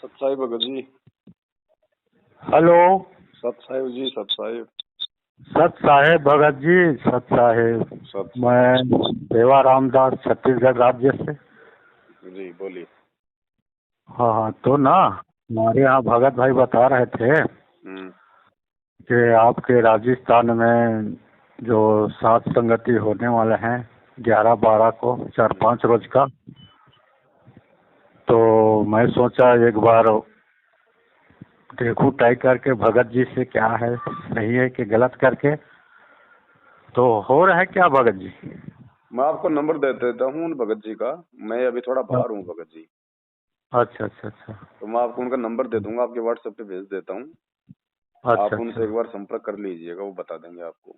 सतसाहिब Bhagat ji. Hello. सतसाहिब जी, सतसाहिब। सत साहेब भगत जी, सत साहेब। मैं देवा रामदास, छत्तीसगढ़ राज्य से। जी बोलिए। हाँ हाँ, तो ना हमारे यहाँ भगत भाई बता रहे थे कि आपके राजस्थान में जो सात संगति होने वाले हैं 11-12 को 4-5 रोज का, तो मैं सोचा एक बार देखूं ट्राई करके भगत जी से क्या है, सही है कि गलत करके। तो हो रहा है क्या भगत जी? मैं आपको नंबर दे देता हूँ उन भगत जी का। मैं अभी थोड़ा बाहर हूँ भगत जी। अच्छा अच्छा अच्छा। तो मैं आपको उनका नंबर दे दूंगा, आपके व्हाट्सएप पे भेज देता हूँ। अच्छा आप अच्छा। उनसे एक बार संपर्क कर लीजिएगा, वो बता देंगे आपको।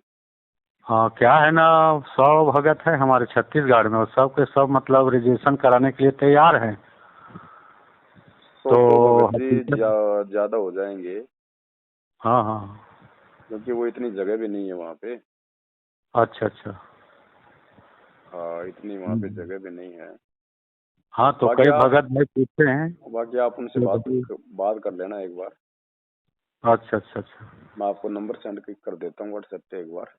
हाँ, क्या है ना, 100 भगत है हमारे छत्तीसगढ़ में और सब के सब मतलब रिजर्वेशन कराने के लिए तैयार हैं। तो भगत जी हकीकत। ज्यादा हो जाएंगे, हाँ हाँ। क्योंकि वो इतनी जगह भी नहीं है वहाँ पे। अच्छा अच्छा। हाँ, इतनी वहाँ पे जगह भी नहीं है। हाँ, तो बाकी कई आप भगत भाई पूछते हैं। बाकी आप उनसे बात कर लेना एक बार। अच्छा अच्छा अच्छा। मैं आपको नंबर सेंड कर देता हूँ व्हाट्सएप पे एक बार,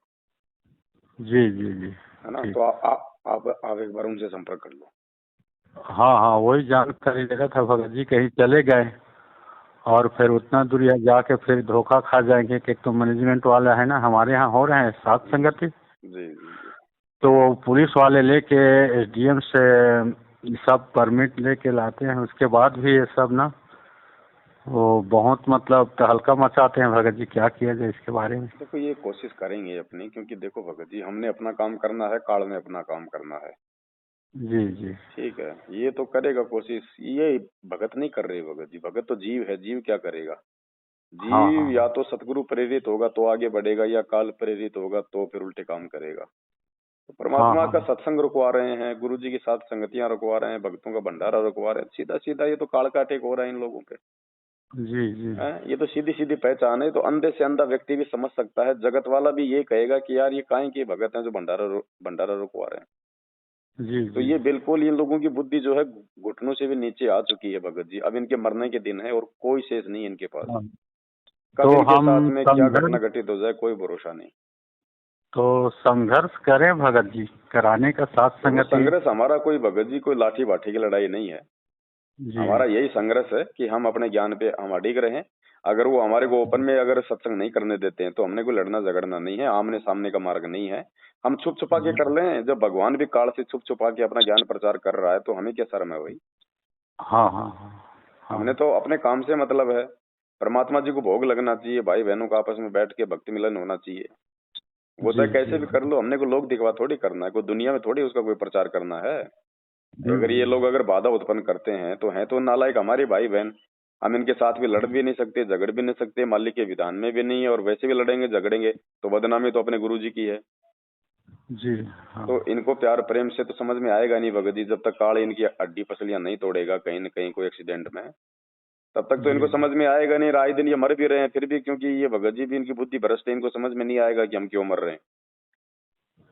जी जी जी। है ना। ठीक। तो आप एक बार उनसे संपर्क कर लो। हाँ हाँ, वही जानकारी ले रहा था भगत जी, कहीं चले गए और फिर उतना दूर यहाँ जाके फिर धोखा खा जाएंगे कि तो मैनेजमेंट वाला है ना, हमारे यहाँ हो रहे हैं सात संगति। जी जी जी। तो पुलिस वाले लेके एसडीएम से सब परमिट लेके लाते हैं, उसके बाद भी ये सब ना वो बहुत मतलब तहलका मचाते हैं भगत जी। क्या किया जाए इसके बारे में? देखो, ये कोशिश करेंगे अपनी, क्योंकि देखो भगत जी, हमने अपना काम करना है, काल ने अपना काम करना है। जी जी। ठीक है, ये तो करेगा कोशिश। ये भगत नहीं कर रहे भगत जी, भगत तो जीव है। जीव क्या करेगा? हाँ जीव या हाँ। तो सतगुरु प्रेरित होगा तो आगे बढ़ेगा, या काल प्रेरित होगा तो फिर उल्टे काम करेगा। तो हाँ परमात्मा हाँ। का सत्संग रुकवा रहे हैं, गुरु जी की साथ संगतियां रुकवा रहे हैं, भक्तों का भंडारा रुकवा रहे हैं। सीधा सीधा ये तो काल का अटैक हो रहा है इन लोगों पे। जी जी। ये तो सीधी सीधी पहचान है। तो अंधे से अंधा व्यक्ति भी समझ सकता है, जगत वाला भी ये कहेगा कि यार ये काहे के भगत हैं जो भंडारा रुकवा रहे हैं। जी तो जी। ये बिल्कुल इन लोगों की बुद्धि जो है घुटनों से भी नीचे आ चुकी है भगत जी। अब इनके मरने के दिन है और कोई शेष नहीं इनके पास। हाँ। कब तो इनके साथ हम में क्या घटना संघर्ष घटित हो जाए कोई भरोसा नहीं। तो संघर्ष करें भगत जी, कराने का साथ देखो, संगति। संघर्ष हमारा कोई भगत जी कोई लाठी बाठी की लड़ाई नहीं है। जी। हमारा यही संघर्ष है कि हम अपने ज्ञान पे हम अडिग रहें। अगर वो हमारे को ओपन में अगर सत्संग नहीं करने देते हैं तो हमने कोई लड़ना झगड़ना नहीं है, आमने सामने का मार्ग नहीं है। हम छुप छुपा के जी। कर लें। जब भगवान भी काल से छुप छुपा के अपना ज्ञान प्रचार कर रहा है तो हमें क्या शर्म है भाई? हाँ हाँ हाँ। हमने हाँ तो अपने काम से मतलब है। परमात्मा जी को भोग लगना चाहिए, भाई बहनों का आपस में बैठ के भक्ति मिलन होना चाहिए। वो जी चाहे कैसे जी। भी कर लो, हमने को लोग दिखवा थोड़ी करना है, कोई दुनिया में थोड़ी उसका कोई प्रचार करना है। अगर ये लोग अगर बाधा उत्पन्न करते हैं तो हैं तो नालायक हमारे भाई बहन। हम इनके साथ भी लड़ भी नहीं सकते, झगड़ भी नहीं सकते, मालिक के विधान में भी नहीं है। और वैसे भी लड़ेंगे झगड़ेंगे तो बदनामी तो अपने गुरु जी की है। जी। हाँ। तो इनको प्यार प्रेम से तो समझ में आएगा नहीं भगत जी, जब तक काल इनकी हड्डी पसलियां नहीं तोड़ेगा कहीं न कहीं कोई एक्सीडेंट में। तब तक तो जी इनको जी। समझ में आएगा नहीं। राय दिन ये मर भी रहे हैं फिर भी, क्योंकि ये भगत जी भी इनकी बुद्धि भ्रष्ट है, इनको समझ में नहीं आएगा कि हम क्यों मर रहे हैं।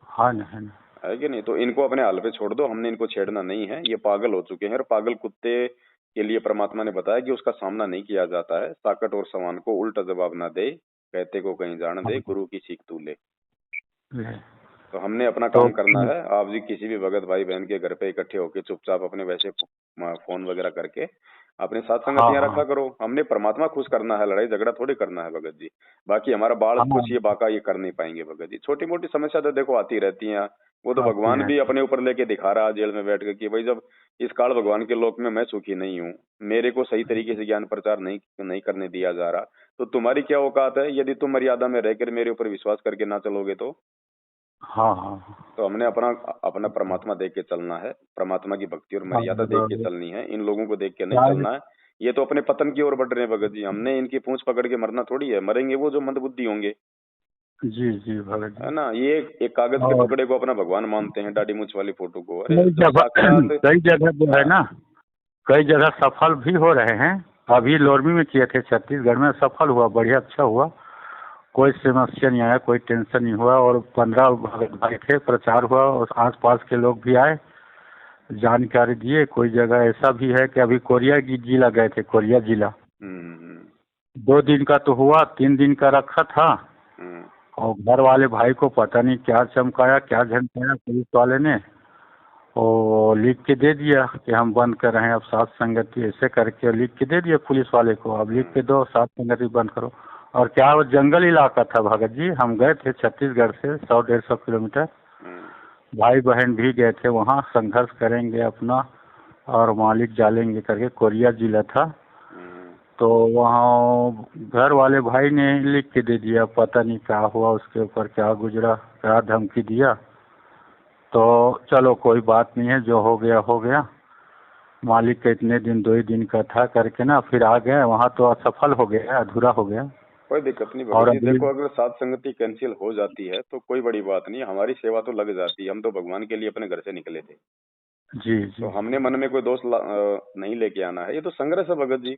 हाँ ना, है ना। है कि नहीं? तो इनको अपने हाल पे छोड़ दो, हमने इनको छेड़ना नहीं है। ये पागल हो चुके हैं और पागल कुत्ते के लिए परमात्मा ने बताया कि उसका सामना नहीं किया जाता है। साकट और सवान को उल्टा जवाब ना दे, कहते को कहीं जान दे, हाँ। गुरु की सीख तू ले। ले। तो हमने अपना तो काम करना है। आप भी किसी भी भगत भाई बहन के घर पे इकट्ठे होके चुपचाप अपने वैसे फोन वगैरह करके अपने साथ हाँ संगतियां रखा हाँ करो। हमने परमात्मा खुश करना है, लड़ाई झगड़ा थोड़ी करना है भगत जी। बाकी हमारा बाल हाँ। कुछ ये बाका ये कर नहीं पाएंगे भगत जी। छोटी मोटी समस्या तो देखो आती रहती है। वो तो आती भगवान भी रहती। अपने ऊपर लेके दिखा रहा है जेल में बैठ कर कि भाई जब इस काल भगवान के लोक में मैं सुखी नहीं हूँ, मेरे को सही तरीके से ज्ञान प्रचार नहीं नहीं करने दिया जा रहा, तो तुम्हारी क्या औकात है यदि तुम मर्यादा में रहकर मेरे ऊपर विश्वास करके ना चलोगे तो? हाँ हाँ। तो हमने अपना अपना परमात्मा देख के चलना है, परमात्मा की भक्ति और हाँ, मर्यादा देख के चलनी है। इन लोगों को देख के नहीं क्या है? चलना है। ये तो अपने पतन की ओर बढ़ रहे हैं भगत जी। हमने इनकी पूंछ पकड़ के मरना थोड़ी है, मरेंगे वो जो मंदबुद्धि होंगे, जी जी भगत है जी। ना। ये एक कागज के और टुकड़े को अपना भगवान मानते हैं, दाढ़ी मूंछ वाली फोटो को। अरे कई जो साक्षात। जगह कई जगह जो है हाँ ना, कई जगह सफल भी हो रहे हैं। अभी लोरमी में किए थे, छत्तीसगढ़ में सफल हुआ, बढ़िया अच्छा हुआ। कोई समस्या नहीं आया, कोई टेंशन नहीं हुआ और 15 भगत भाई थे, प्रचार हुआ और आस पास के लोग भी आए। जानकारी दिए। कोई जगह ऐसा भी है कि अभी कोरिया की जिला गए थे, कोरिया जिला। 2 दिन का तो हुआ, 3 दिन का रखा था। और घर वाले भाई को पता नहीं क्या चमकाया, क्या झमकाया पुलिस वाले ने, और लिख के दे दिया कि हम बंद कर रहे हैं अब सात संगति, ऐसे करके लिख के दे दिया पुलिस वाले को, अब लिख के दो सात संगति बंद करो। और क्या वो जंगल इलाका था भगत जी, हम गए थे छत्तीसगढ़ से 100-150 किलोमीटर। भाई बहन भी गए थे वहाँ, संघर्ष करेंगे अपना और मालिक जालेंगे करके, कोरिया जिला था। तो वहाँ घर वाले भाई ने लिख के दे दिया, पता नहीं क्या हुआ उसके ऊपर, क्या गुजरा, क्या धमकी दिया। तो चलो कोई बात नहीं है, जो हो गया हो गया। मालिक का इतने दिन 2 ही दिन का था करके ना, फिर आ गए वहाँ। तो असफल हो गया, अधूरा हो गया। कोई दिक्कत नहीं और भगत जी, देखो अगर सात संगति कैंसिल हो जाती है तो कोई बड़ी बात नहीं, हमारी सेवा तो लग जाती है। हम तो भगवान के लिए अपने घर से निकले थे। जी जी। तो हमने मन में कोई दोष नहीं लेके आना है, ये तो संघर्ष है भगत जी।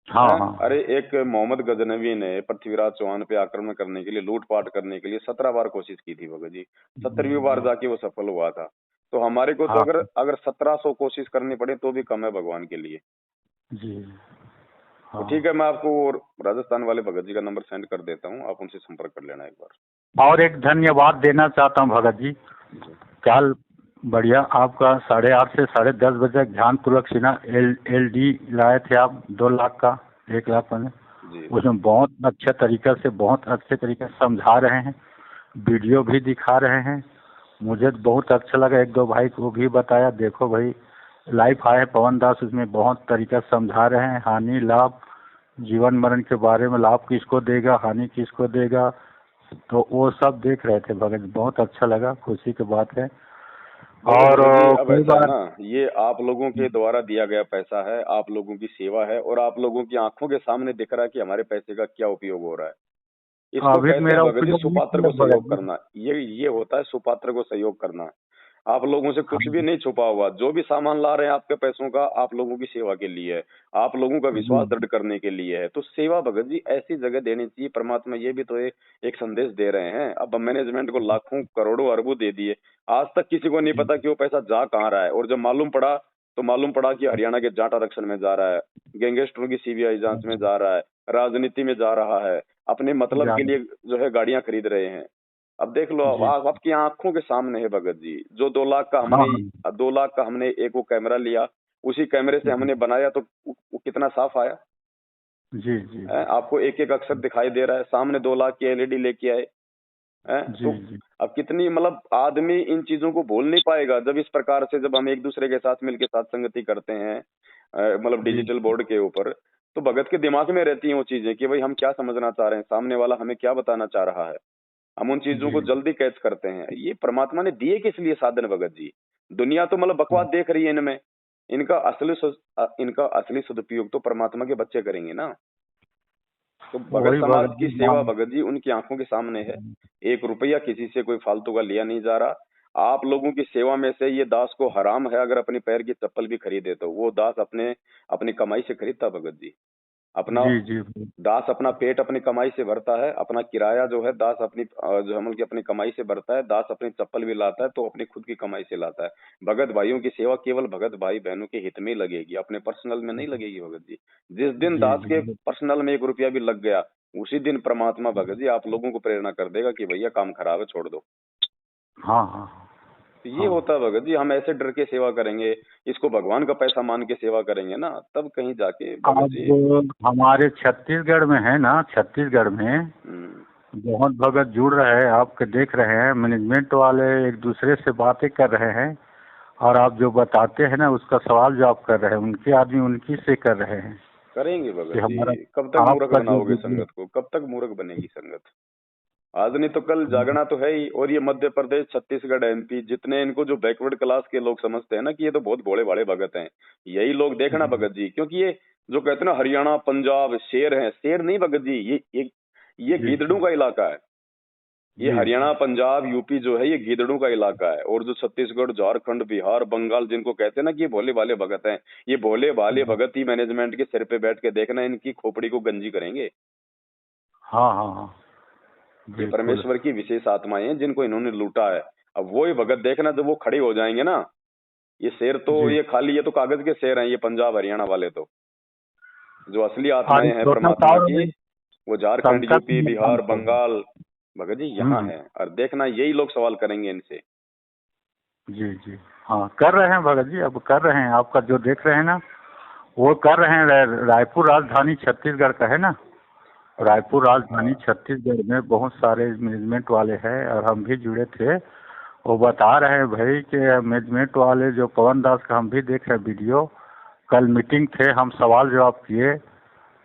हाँ हैं? हाँ। अरे एक मोहम्मद गजनवी ने पृथ्वीराज चौहान पे आक्रमण करने के लिए, लूटपाट करने के लिए 17 बार कोशिश की थी भगत जी। 17वीं बार जाके वो सफल हुआ था। तो हमारे को तो हाँ अगर अगर 1700 कोशिश करनी पड़े तो भी कम है भगवान के लिए। जी। तो हाँ। ठीक है, मैं आपको राजस्थान वाले भगत जी का नंबर सेंड कर देता हूँ, आप उनसे संपर्क कर लेना एक बार। और एक धन्यवाद देना चाहता हूँ भगत जी। कल बढ़िया आपका 8:30 से 10:30 बजे ध्यानपूर्वक सिन्हा LD लाए थे आप, 2 लाख का, 1 लाख में। उसमें बहुत अच्छे तरीके से, बहुत अच्छे तरीके से समझा रहे हैं, वीडियो भी दिखा रहे हैं। मुझे बहुत अच्छा लगा, 1-2 भाई को भी बताया, देखो भाई लाइफ आए पवन दास, उसमें बहुत तरीका से समझा रहे हैं, हानि लाभ, जीवन मरण के बारे में, लाभ किसको देगा, हानि किसको देगा। तो वो सब देख रहे थे भगत, बहुत अच्छा लगा, खुशी की बात है। और अब ऐसा है ना, ये आप लोगों के द्वारा दिया गया पैसा है, आप लोगों की सेवा है, और आप लोगों की आंखों के सामने दिख रहा है कि हमारे पैसे का क्या उपयोग हो रहा है। इसको अभी कहते हैं मेरा भगत जी उपयोग सुपात्र को सहयोग करना। ये होता है सुपात्र को सहयोग करना। आप लोगों से कुछ भी नहीं छुपा हुआ, जो भी सामान ला रहे हैं आपके पैसों का, आप लोगों की सेवा के लिए है, आप लोगों का विश्वास दृढ़ करने के लिए है। तो सेवा भगत जी ऐसी जगह देनी चाहिए। परमात्मा ये भी तो एक संदेश दे रहे हैं। अब मैनेजमेंट को लाखों करोड़ों अरबों दे दिए, आज तक किसी को नहीं पता कि वो पैसा जा कहाँ रहा है। और जब मालूम पड़ा तो मालूम पड़ा कि हरियाणा के जाट आरक्षण में जा रहा है, गैंगस्टरों की CBI जांच में जा रहा है, राजनीति में जा रहा है, अपने मतलब के लिए जो है गाड़ियां खरीद रहे हैं। अब देख लो, अब आपकी आंखों के सामने है भगत जी। जो 2 लाख का हमने 2 लाख का हमने एक वो कैमरा लिया, उसी कैमरे से हमने बनाया तो वो कितना साफ आया। जी जी। आपको एक एक अक्षर दिखाई दे रहा है, सामने 2 लाख की LED लेके आए हैं। तो अब कितनी, मतलब आदमी इन चीजों को भूल नहीं पाएगा जब इस प्रकार से, जब हम एक दूसरे के साथ मिलकर साथ संगति करते हैं, मतलब डिजिटल बोर्ड के ऊपर, तो भगत के दिमाग में रहती हैं वो चीजें कि भाई हम क्या समझना चाह रहे हैं, सामने वाला हमें क्या बताना चाह रहा है। हम उन चीजों को जल्दी कैच करते हैं। ये परमात्मा ने दिए किस लिए साधन भगत जी? दुनिया तो मतलब बकवास देख रही है इनमें, इनका असली सदुपयोग तो परमात्मा के बच्चे करेंगे ना। तो भगत समाज की सेवा भगत जी उनकी आंखों के सामने है। 1 रुपया किसी से कोई फालतू का लिया नहीं जा रहा। आप लोगों की सेवा में से ये दास को हराम है अगर अपने पैर की चप्पल भी खरीदे, तो वो दास अपनी कमाई से खरीदता भगत जी। अपना दास अपना पेट अपनी कमाई से भरता है, अपना किराया जो है दास अपनी जो हमल की अपनी कमाई से भरता है। दास अपनी चप्पल भी लाता है तो अपनी खुद की कमाई से लाता है। भगत भाइयों की सेवा केवल भगत भाई बहनों के हित में लगेगी, अपने पर्सनल में नहीं लगेगी भगत जी। जिस दिन दास के पर्सनल में 1 रुपया भी लग गया, उसी दिन परमात्मा भगत जी आप लोगों को प्रेरणा कर देगा कि भैया काम खराब है, छोड़ दो। हाँ हाँ। तो ये होता है भगत जी, हम ऐसे डर के सेवा करेंगे, इसको भगवान का पैसा मान के सेवा करेंगे ना, तब कहीं जाके भगत जी। हमारे छत्तीसगढ़ में है ना, छत्तीसगढ़ में बहुत भगत जुड़ रहे हैं, आपके देख रहे हैं, मैनेजमेंट वाले एक दूसरे से बातें कर रहे हैं, और आप जो बताते हैं ना उसका सवाल जो आप कर रहे हैं, उनके आदमी उनकी से कर रहे हैं। करेंगे भगत जी, कब तक मूर्ख बनाओगे संगत को, कब तक मूर्ख बनेगी संगत? आज नहीं तो कल जागना तो है ही। और ये मध्य प्रदेश, छत्तीसगढ़, MP, जितने इनको जो बैकवर्ड क्लास के लोग समझते हैं ना कि ये तो बहुत भोले भाले भगत हैं, यही लोग देखना भगत जी। क्योंकि ये जो कहते हैं ना हरियाणा पंजाब शेर हैं, शेर नहीं भगत जी, ये गीदड़ों का इलाका है। ये हरियाणा पंजाब UP जो है ये गीदड़ों का इलाका है। और जो छत्तीसगढ़, झारखंड, बिहार, बंगाल जिनको कहते हैं ना कि ये भोले भाले भगत हैं, ये भोले भाले भगत ही मैनेजमेंट के सिर पे बैठ के देखना इनकी खोपड़ी को गंजी करेंगे। हाँ हाँ हाँ। ये परमेश्वर की विशेष आत्माएं हैं जिनको इन्होंने लूटा है। अब वो ही भगत देखना, जब वो खड़े हो जाएंगे ना, ये शेर तो जी। ये खाली ये तो कागज के शेर हैं, ये पंजाब हरियाणा वाले तो जो असली आत्माएं अरे हैं तो परमात्मा बताओ की, वो झारखंड, संकट यूपी, में काम बिहार, होगा। बंगाल, भगत जी यहाँ है। और देखना यही लोग सवाल करेंगे इनसे। जी जी। हाँ कर रहे हैं भगत जी, अब कर रहे हैं, आपका जो देख रहे हैं ना वो कर रहे हैं। रायपुर राजधानी छत्तीसगढ़ का है ना, रायपुर राजधानी छत्तीसगढ़ में बहुत सारे मैनेजमेंट वाले हैं और हम भी जुड़े थे। वो बता रहे हैं भाई कि मैनेजमेंट वाले जो पवन दास का हम भी देख रहे हैं वीडियो, कल मीटिंग थे, हम सवाल जवाब किए,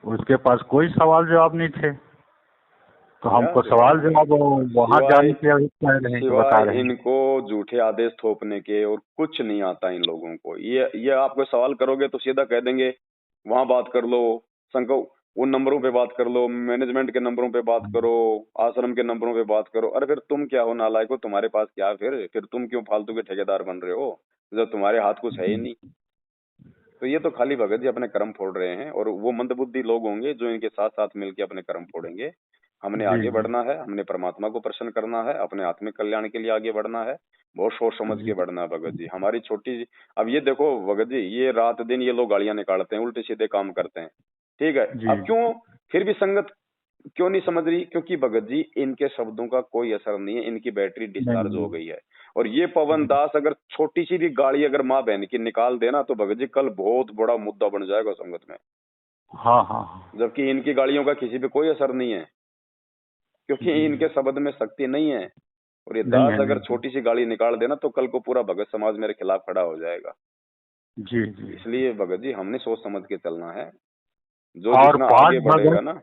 उसके पास कोई सवाल जवाब नहीं थे, तो हमको सवाल जवाब वहाँ सिवाय जाने के अभी कह रहे हैं, बता सिवाय रहे हैं। इनको झूठे आदेश थोपने के और कुछ नहीं आता इन लोगों को। ये आपको सवाल करोगे तो सीधा कह देंगे वहां बात कर लो, संको उन नंबरों पे बात कर लो, मैनेजमेंट के नंबरों पे बात करो, आश्रम के नंबरों पे बात करो। अरे फिर तुम क्या हो नालायक हो, तुम्हारे पास क्या है? फिर तुम क्यों फालतू के ठेकेदार बन रहे हो जब तुम्हारे हाथ कुछ है ही नहीं? तो ये तो खाली भगत जी अपने कर्म फोड़ रहे हैं, और वो मंदबुद्धि लोग होंगे जो इनके साथ साथ मिलकर अपने कर्म फोड़ेंगे। हमने जी आगे जी बढ़ना है, हमने परमात्मा को प्रसन्न करना है, अपने आत्मिक कल्याण के लिए आगे बढ़ना है, बहुत सोच समझ जी के बढ़ना है भगत जी। हमारी छोटी अब ये देखो भगत जी, ये रात दिन ये लोग गालियां निकालते हैं, उल्टे सीधे काम करते हैं, ठीक है। जी अब क्यों फिर भी संगत क्यों नहीं समझ रही? क्योंकि भगत जी इनके शब्दों का कोई असर नहीं है, इनकी बैटरी डिस्चार्ज हो नहीं। गई है। और ये पवन दास अगर छोटी सी भी गाड़ी अगर माँ बहन की निकाल देना तो भगत जी कल बहुत बड़ा मुद्दा बन जाएगा संगत में। हाँ हाँ हाँ। जबकि इनकी गाड़ियों का किसी पे कोई असर नहीं है, क्योंकि जी इनके शब्द में शक्ति नहीं है। और ये नहीं दास है, अगर नहीं है। छोटी सी गाड़ी निकाल देना तो कल को पूरा भगत समाज मेरे खिलाफ खड़ा हो जाएगा। जी जी। इसलिए भगत जी हमने सोच समझ के चलना है, जो और जितना पांच आगे बढ़ेगा भगत, ना।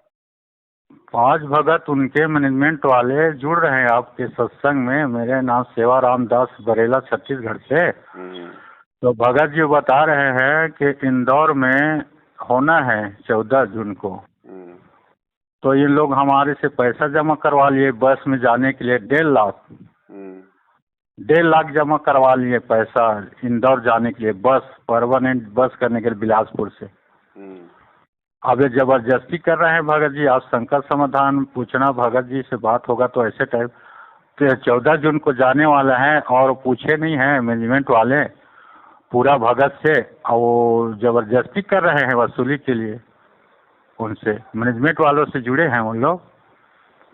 5 भगत उनके मैनेजमेंट वाले जुड़ रहे हैं आपके सत्संग में। मेरे नाम सेवाराम दास, बरेला छत्तीसगढ़ से। हम्म तो भगत जी बता रहे हैं कि इंदौर में होना है 14 जून को। हम्म तो ये लोग हमारे से पैसा जमा करवा लिए बस में जाने के लिए, 1.5 लाख। हम्म 1.5 लाख जमा करवा लिए पैसा इंदौर जाने के लिए, बस परमानेंट बस करने के लिए बिलासपुर से। हम्म अब ये जबरदस्ती कर रहे हैं भगत जी। आप संकट समाधान पूछना, भगत जी से बात होगा तो ऐसे टाइप तो 14 जून को जाने वाला है और पूछे नहीं है मैनेजमेंट वाले पूरा भगत से, और वो जबरदस्ती कर रहे हैं वसूली के लिए। उनसे मैनेजमेंट वालों से जुड़े हैं उन लोग,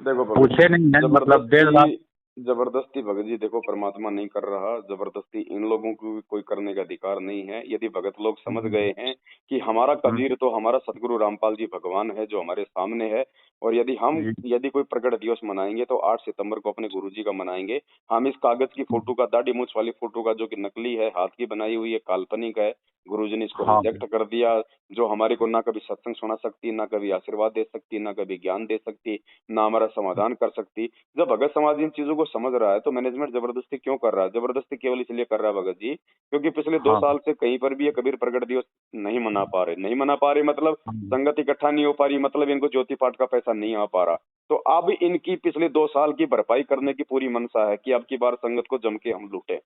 देखो भगत पूछे नहीं है, मतलब 1.5 लाख। जबरदस्ती भगत जी देखो परमात्मा नहीं कर रहा, जबरदस्ती इन लोगों को भी कोई करने का अधिकार नहीं है। यदि भगत लोग समझ गए हैं कि हमारा हम्म, कबीर तो हमारा सतगुरु रामपाल जी भगवान है जो हमारे सामने है, और जी यदि कोई प्रकट दिवस मनाएंगे तो 8 सितंबर को अपने गुरु जी का मनाएंगे। हम इस कागज की फोटो का, दाढ़ी मूछ वाली फोटो का, जो कि नकली है, हाथ की बनाई हुई है, काल्पनिक है, गुरुजी ने इसको हाँ रिजेक्ट कर दिया। जो हमारे को ना कभी सत्संग सुना सकती, ना कभी आशीर्वाद दे सकती, ना कभी ज्ञान दे सकती, ना हमारा समाधान कर सकती। जब भगत समाज इन चीजों को समझ रहा है तो मैनेजमेंट जबरदस्ती क्यों कर रहा है? जबरदस्ती केवल इसलिए कर रहा है भगत जी क्योंकि पिछले 2 साल हाँ से कहीं पर भी ये कबीर प्रकट दिवस नहीं मना पा रहे, मतलब हाँ। संगत इकट्ठा नहीं हो पा रही, मतलब इनको ज्योति पाठ का पैसा नहीं आ पा रहा। तो अब इनकी पिछले 2 साल की भरपाई करने की पूरी मनसा है कि अब की बार संगत को जम के हम लूटे।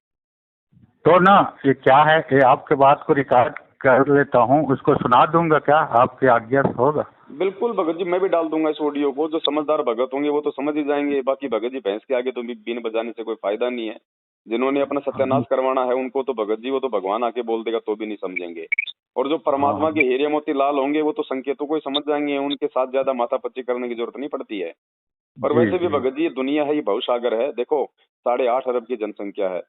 तो ना ये क्या है, ये आपके बात को रिकॉर्ड कर लेता हूँ, उसको सुना दूंगा, क्या आपकी आज्ञा से होगा? बिल्कुल भगत जी, मैं भी डाल दूंगा इस ऑडियो को। जो समझदार भगत होंगे वो तो समझ ही जाएंगे, बाकी भगत जी भैंस के आगे तो बीन बजाने से कोई फायदा नहीं है। जिन्होंने अपना सत्यानाश करवाना है उनको तो भगत जी, वो तो भगवान आके बोल देगा तो भी नहीं समझेंगे। और जो हाँ परमात्मा के हीरे मोती लाल होंगे वो तो संकेतों को ही समझ जाएंगे, उनके साथ ज्यादा माथापच्ची करने की जरूरत नहीं पड़ती है। और जी वैसे भी जी। भगत जी ये दुनिया है, ये भवसागर है। देखो 8.5 अरब की जनसंख्या है,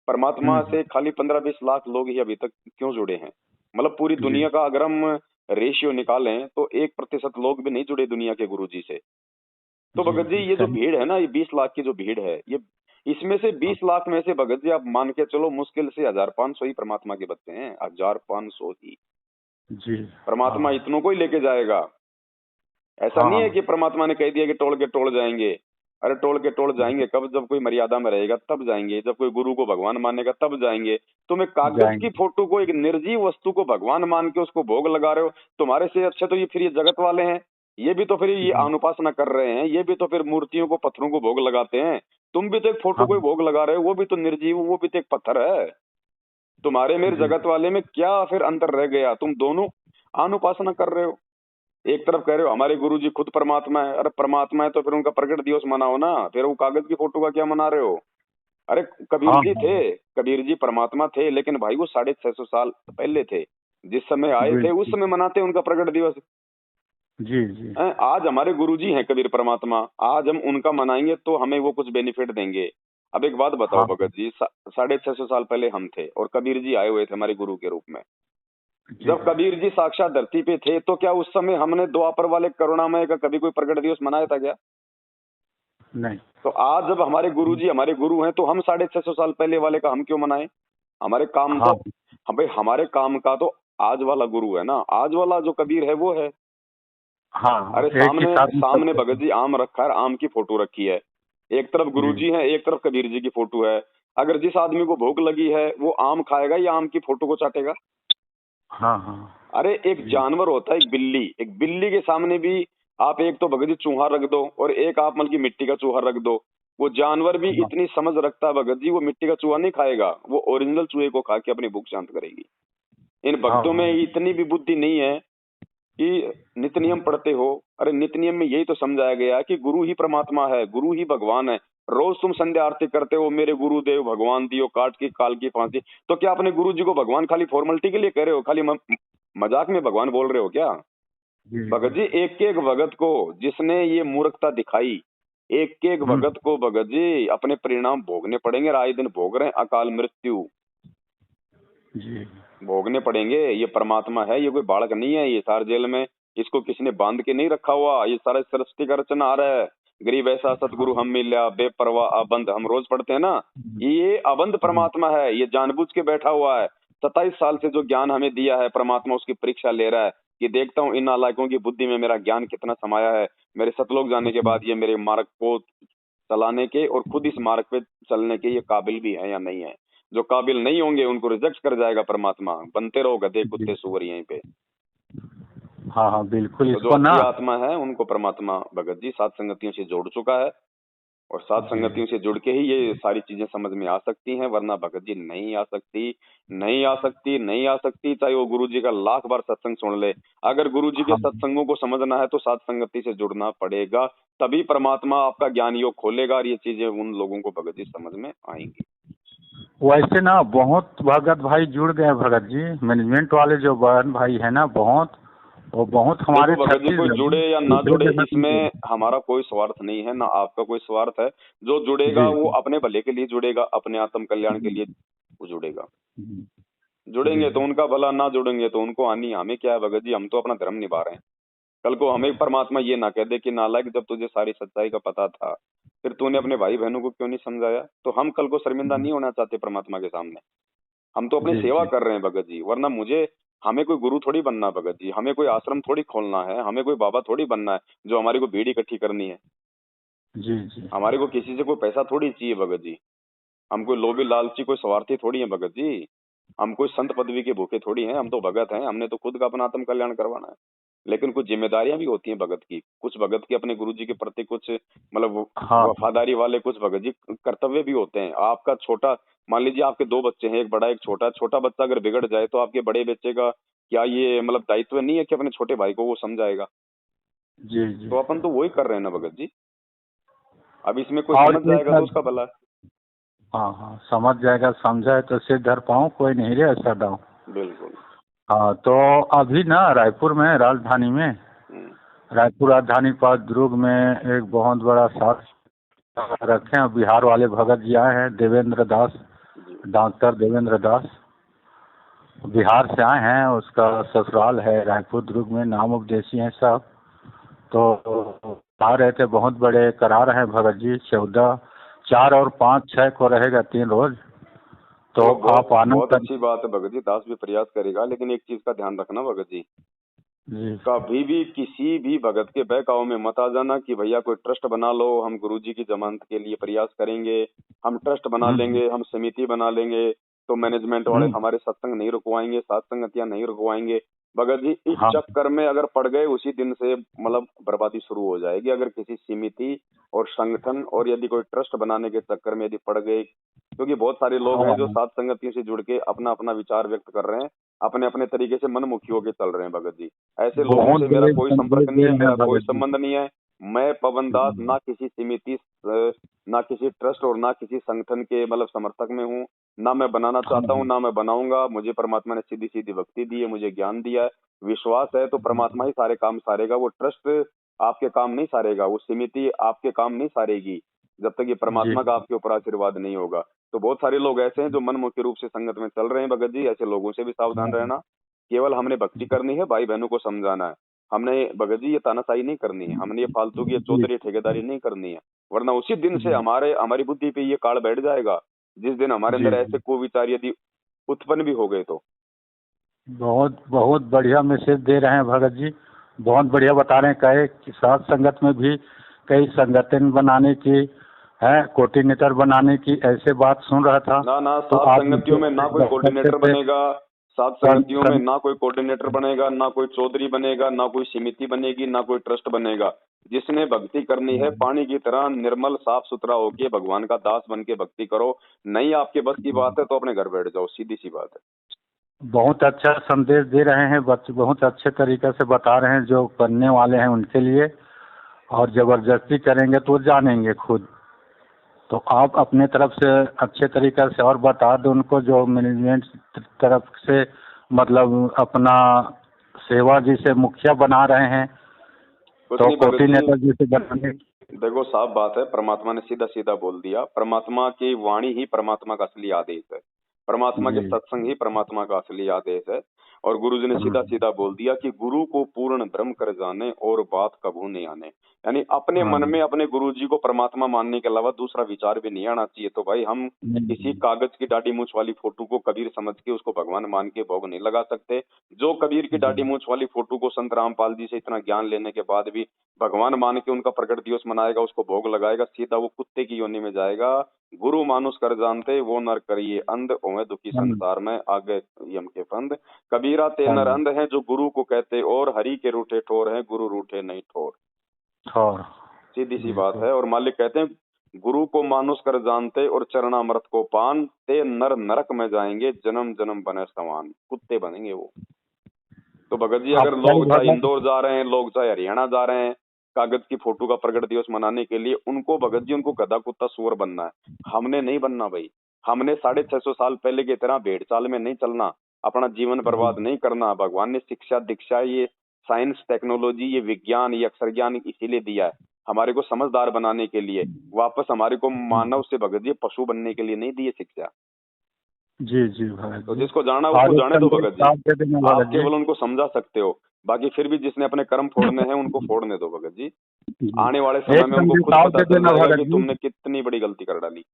परमात्मा हम्म, से खाली 15-20 लाख लोग ही अभी तक क्यों जुड़े हैं? मतलब पूरी जी दुनिया का अगर हम रेशियो निकालें तो 1% लोग भी नहीं जुड़े दुनिया के गुरु जी से। तो जी भगत जी जी ये जो सही। भीड़ है ना, ये 20 लाख की जो भीड़ है, ये इसमें से हाँ, 20 लाख में से भगत जी आप मान के चलो मुश्किल से 1500 ही परमात्मा के बच्चे हैं, 1500 ही। जी परमात्मा हाँ इतनों को ही लेके जाएगा। ऐसा नहीं है हाँ। कि परमात्मा ने कह दिया कि टोल के टोल जाएंगे। अरे टोल के टोल जाएंगे कब? जब कोई मर्यादा में रहेगा तब जाएंगे, जब कोई गुरु को भगवान मानेगा तब जाएंगे। तुम एक कागज की जाएंगे। फोटो को, एक निर्जीव वस्तु को भगवान मान के उसको भोग लगा रहे हो। तुम्हारे से अच्छे तो ये फिर ये जगत वाले हैं, ये भी तो फिर ये जी अनुपासना कर रहे हैं, ये भी तो फिर मूर्तियों को, पत्थरों को भोग लगाते हैं। तुम भी तो एक फोटो को ही हाँ भोग लगा रहे हो, वो भी तो निर्जीव, वो भी तो एक पत्थर है। तुम्हारे मेरे जी जगत वाले में क्या फिर अंतर रह गया? तुम दोनों अनुपासना कर रहे हो। एक तरफ कह रहे हो हमारे गुरुजी खुद परमात्मा है, अरे परमात्मा है तो फिर उनका प्रकट दिवस मनाओ ना, फिर वो कागज की फोटो का क्या मना रहे हो? अरे कबीर हाँ जी हाँ, थे, कबीर जी परमात्मा थे, लेकिन भाई वो 650 साल पहले थे। जिस समय आए थे उस बिल्कुल। समय मनाते हैं उनका प्रकट दिवस। जी जी। आज हमारे गुरुजी हैं कबीर परमात्मा, आज हम उनका मनाएंगे तो हमें वो कुछ बेनिफिट देंगे। अब एक बात बताओ हाँ भगत जी, 650 साल पहले हम थे और कबीर जी आए हुए थे हमारे गुरु के रूप में। जी। जब कबीर जी साक्षात धरती पे थे तो क्या उस समय हमने द्वापर वाले करुणामय का कभी कोई प्रकट दिवस मनाया था क्या? नहीं। तो आज जब हमारे गुरु जी हमारे गुरु हैं तो हम 650 साल पहले वाले का हम क्यों मनाएं? हमारे काम तो, हाँ हम भाई हमारे काम का तो आज वाला गुरु है ना, आज वाला जो कबीर है वो है। हाँ, अरे एक ही सामने साथ में सब सामने कुछ भगत है। जी आम रखा है, आम की फोटो रखी है। एक तरफ जी। गुरुजी है, एक तरफ कबीर जी की फोटो है। अगर जिस आदमी को भूख लगी है वो आम खाएगा या आम की फोटो को चाटेगा? हाँ हाँ। अरे एक जी। जानवर होता है, एक बिल्ली के सामने भी आप एक तो भगत जी चूहा रख दो और एक आप मतलब की मिट्टी का चूहा रख दो, वो जानवर भी हाँ इतनी समझ रखता है भगत जी, वो मिट्टी का चूहा नहीं खाएगा, वो ओरिजिनल चूहे को खा के अपनी भूख शांत करेगी। इन हाँ भक्तों में हाँ। इतनी भी बुद्धि नहीं है कि नित्य नियम पढ़ते हो। अरे नित्य नियम में यही तो समझाया गया कि गुरु ही परमात्मा है, गुरु ही भगवान है। रोज तुम संध्या आरती करते हो, मेरे गुरुदेव भगवान दियो काट की काल की फांसी, तो क्या अपने गुरु जी को भगवान खाली फॉर्मेलिटी के लिए कह रहे हो, खाली मजाक में भगवान बोल रहे हो क्या? जी भगत जी। जी एक एक भगत को जिसने ये मूर्खता दिखाई, एक एक हम्म। भगत को भगत जी अपने परिणाम भोगने पड़ेंगे और आए दिन भोग रहे हैं अकाल मृत्यु, जी। भोगने पड़ेंगे। ये परमात्मा है, ये कोई बालक नहीं है, ये सार जेल में इसको किसी ने बांध के नहीं रखा हुआ, ये सारा सृष्टि का रचना आ रहा है। गरीब ऐसा सतगुरु हाँ। हम मिल्या बेपरवाह अबंध, हम रोज पढ़ते हैं ना, हम्म। ये अबंध हम्म। परमात्मा है, ये जानबूझ के बैठा हुआ है। 27 साल से जो ज्ञान हमें दिया है परमात्मा उसकी परीक्षा ले रहा है कि देखता हूँ इन नालायकों की बुद्धि में मेरा ज्ञान कितना समाया है। मेरे सतलोक जाने के बाद ये मेरे मार्ग को चलाने के और खुद इस मार्ग पे चलने के ये काबिल भी है या नहीं है। जो काबिल नहीं होंगे उनको रिजेक्ट कर जाएगा परमात्मा, बनते रहो गधे जी। कुत्ते सुअर यहीं पे। हाँ हाँ, बिल्कुल तो जो इसको ना। असली आत्मा है उनको परमात्मा भगत जी सात संगतियों से जोड़ चुका है और सात जी। संगतियों से जुड़ के ही ये सारी चीजें समझ में आ सकती हैं, वरना भगत जी नहीं आ सकती, नहीं आ सकती, नहीं आ सकती, चाहे वो गुरु जी का लाख बार सत्संग सुन ले। अगर गुरु जी के हाँ, सत्संगों को समझना है तो सात संगति से जुड़ना पड़ेगा, तभी परमात्मा आपका ज्ञान योग खोलेगा और ये चीजें उन लोगों को भगत जी समझ में आएंगी। वैसे ना बहुत भगत भाई जुड़ गए भगत जी, मैनेजमेंट वाले जो बहन भाई है ना, बहुत वो बहुत देखो हमारे भगत जी कोई छत्तीसगढ़ में जुड़े या ना दूसरे जुड़े जगह से जुड़े। इसमें हमारा कोई स्वार्थ नहीं है, ना आपका कोई स्वार्थ है। जो जुड़ेगा जी वो जी। अपने भले के लिए जुड़ेगा, अपने आत्म कल्याण के जी लिए वो जुड़ेगा। जी। जी जुड़ेंगे तो जी। उनका भला, ना जुड़ेंगे तो उनको हानि। हमें क्या है भगत जी, हम तो अपना धर्म निभा रहे हैं। कल को हमें परमात्मा ये ना कह दे कि नालायक जब तुझे सारी सच्चाई का पता था फिर तूने अपने भाई बहनों को क्यों नहीं समझाया, तो हम कल को शर्मिंदा नहीं होना चाहते परमात्मा के सामने। हम तो अपनी जी सेवा जी। कर रहे हैं भगत जी, वरना मुझे हमें कोई गुरु थोड़ी बनना भगत जी, हमें कोई आश्रम थोड़ी खोलना है, हमें कोई बाबा थोड़ी बनना है जो हमारी को भीड़ इकट्ठी करनी है। जी जी। हमारे को किसी से कोई पैसा थोड़ी चाहिए भगत जी, हम कोई लोभी लालची कोई स्वार्थी थोड़ी है भगत जी। हम कोई संत पदवी के भूखे थोड़ी हैं, हम तो भगत हैं, हमने तो खुद का अपना आत्म कल्याण करवाना है। लेकिन कुछ जिम्मेदारियां भी होती हैं भगत की, कुछ भगत के अपने गुरु जी के प्रति कुछ मतलब हाँ वफादारी वाले कुछ भगत जी कर्तव्य भी होते हैं। आपका छोटा, मान लीजिए आपके दो बच्चे हैं, एक बड़ा एक छोटा, छोटा बच्चा अगर बिगड़ जाए तो आपके बड़े बच्चे का क्या ये मतलब दायित्व नहीं है कि अपने छोटे भाई को वो समझाएगा? जी जी। तो अपन तो वही कर रहे हैं ना भगत जी। अब इसमें कोई और समझ एक जाएगा तो उसका भला है। हाँ हाँ, समझ जाएगा, समझाए तो सिर धर पाऊँ, कोई नहीं रे ऐसा दाऊँ। बिल्कुल। हाँ, तो अभी ना रायपुर में, राजधानी में, हम्म, रायपुर राजधानी पास दुर्ग में एक बहुत बड़ा साथ रखे हैं, बिहार वाले भगत जी आए हैं, देवेंद्र दास, जी। डॉक्टर देवेंद्र दास बिहार से आए हैं, उसका ससुराल है रायपुर दुर्ग में, नाम उपदेशी हैं सब। तो आ रहे थे, बहुत बड़े करा रहे हैं भगत जी, 14, 4 और 5, 6 को रहेगा 3 रोज। तो देखो बहुत आप आनंद बहुत कर। अच्छी बात है भगत जी, दास भी प्रयास करेगा, लेकिन एक चीज का ध्यान रखना भगत जी, जी कभी भी किसी भी भगत के बहकावे में मत आ जाना कि भैया कोई ट्रस्ट बना लो, हम गुरुजी की जमानत के लिए प्रयास करेंगे, हम ट्रस्ट बना हम्म। लेंगे, हम समिति बना लेंगे, तो मैनेजमेंट वाले हम्म। हमारे सत्संग नहीं रुकवाएंगे, सत्संगतियां नहीं रुकवाएंगे। भगत जी इस हाँ चक्कर में अगर पड़ गए उसी दिन से मतलब बर्बादी शुरू हो जाएगी। अगर किसी समिति और संगठन और यदि कोई ट्रस्ट बनाने के चक्कर में यदि पड़ गए, क्योंकि बहुत सारे लोग हैं हाँ। जो सात संगतियों से जुड़ के अपना अपना विचार व्यक्त कर रहे हैं, अपने अपने तरीके से मनमुखी होके चल रहे हैं भगत जी। ऐसे लोगों बहुत से मेरा बड़े कोई संदेश संपर्क नहीं दे है, रहे हैं मेरा कोई भगत जी। संबंध नहीं है। मैं पवन दास ना किसी समिति ना किसी ट्रस्ट और ना किसी संगठन के मतलब समर्थक में हूँ, ना मैं बनाना चाहता हूँ, ना मैं बनाऊंगा। मुझे परमात्मा ने सीधी सीधी भक्ति दी है, मुझे ज्ञान दिया है, विश्वास है, तो परमात्मा ही सारे काम सारेगा। वो ट्रस्ट आपके काम नहीं सारेगा, वो समिति आपके काम नहीं सारेगी, जब तक ये जी परमात्मा का आपके ऊपर आशीर्वाद नहीं होगा। तो बहुत सारे लोग ऐसे हैं जो मनमुखी रूप से संगत में चल रहे हैं भगत जी, ऐसे लोगों से भी सावधान हाँ, रहना। केवल हमने भक्ति करनी है, भाई बहनों को समझाना है। हमने भगत जी ये तानाशाही नहीं करनी है, हमने ये फालतू की ये जी चौधरी ठेकेदारी नहीं करनी है, वरना उसी दिन से जी हमारी बुद्धि पे ये काल बैठ जाएगा, जिस दिन हमारे जी अंदर जी। ऐसे कुविचार यदि उत्पन्न भी हो गए तो। बहुत बहुत बढ़िया मैसेज दे रहे हैं भगत जी। बहुत बढ़िया बता रहे हैं। कहे कि साथ संगत में भी कई संगठन बनाने की है, कोऑर्डिनेटर बनाने की ऐसे बात सुन रहा था। ना ना, तो सात आप संगतियों में ना कोई करते कोऑर्डिनेटर थे बनेगा, सात संगतियों में ना कोई कोऑर्डिनेटर बनेगा, ना कोई चौधरी बनेगा, ना कोई समिति बनेगी, ना कोई ट्रस्ट बनेगा। जिसने भक्ति करनी है पानी की तरह निर्मल साफ सुथरा होके भगवान का दास बन के भक्ति करो। नहीं आपके बस की बात है तो अपने घर बैठ जाओ, सीधी सी बात है। बहुत अच्छा संदेश दे रहे हैं बच्चे, बहुत अच्छे तरीके से बता रहे हैं जो करने वाले हैं उनके लिए। और जबरदस्ती करेंगे तो जानेंगे खुद। तो आप अपने तरफ से अच्छे तरीके से और बता दो उनको, जो मैनेजमेंट तरफ से मतलब अपना सेवा जिसे मुखिया बना रहे हैं, कुछ तो नहीं भगत जी, कोऑर्डिनेटर जिसे बनाने। देखो साफ बात है, परमात्मा ने सीधा सीधा बोल दिया, परमात्मा की वाणी ही परमात्मा का असली आदेश है, परमात्मा के जी। सत्संग ही परमात्मा का असली आदेश है। और गुरु जी ने सीधा सीधा बोल दिया कि गुरु को पूर्ण ब्रह्म कर जाने और बात कभू नहीं आने। यानी अपने हाँ। मन में अपने गुरु जी को परमात्मा मानने के अलावा दूसरा विचार भी नहीं आना चाहिए। तो भाई हम किसी नहीं। कागज की डाटी मूछ वाली फोटो को कबीर समझ के उसको भगवान मान के भोग नहीं लगा सकते। जो कबीर की जी डाटी मूछ वाली फोटो को संत रामपाल जी से इतना ज्ञान लेने के बाद भी भगवान मान के उनका प्रकट दिवस मनाएगा, उसको भोग लगाएगा, सीधा वो कुत्ते की योनि में जाएगा। गुरु मानुष कर जानते वो नर करिए अंध, ओए दुखी हाँ, संसार में आगे यम के फंद। कबीरा ते हाँ, नर अंध है जो गुरु को कहते, और हरि के रूठे ठोर है गुरु रूठे नहीं ठोर। और सीधी सी जी बात तो है। और मालिक कहते हैं गुरु को मानुष कर जानते और चरणामृत को पान, ते नर नरक में जाएंगे जन्म जन्म बने समान, कुत्ते बनेंगे वो। तो भगत जी आप अगर कल लोग चाहे भगत। इंदौर जा रहे हैं, लोग चाहे हरियाणा जा रहे हैं कागज की फोटो का प्रकट दिवस मनाने के लिए, उनको भगत जी उनको गधा कुत्ता सुअर बनना है, हमने नहीं बनना भाई। हमने 650 साल पहले की तरह भेड़ चाल में नहीं चलना, अपना जीवन जी बर्बाद नहीं करना। भगवान ने शिक्षा दीक्षा ये साइंस टेक्नोलॉजी ये विज्ञान ये अक्षर ज्ञान इसीलिए दिया है, हमारे को समझदार बनाने के लिए। वापस हमारे को मानव से भगत जी पशु बनने के लिए नहीं दी है शिक्षा। जी जी भगत तो जी। जिसको जाना और उसको एक जाने दो संदेश भगत जी, आप दे देना आप भगत जी। केवल उनको समझा सकते हो, बाकी फिर भी जिसने अपने कर्म फोड़ने हैं उनको फोड़ने दो भगत जी। जी। आने वाले समय एक में उनको संदेश खुद और पता दे चल देना जाएगा भगत कि जी। तुमने कितनी बड़ी गलती कर डाली।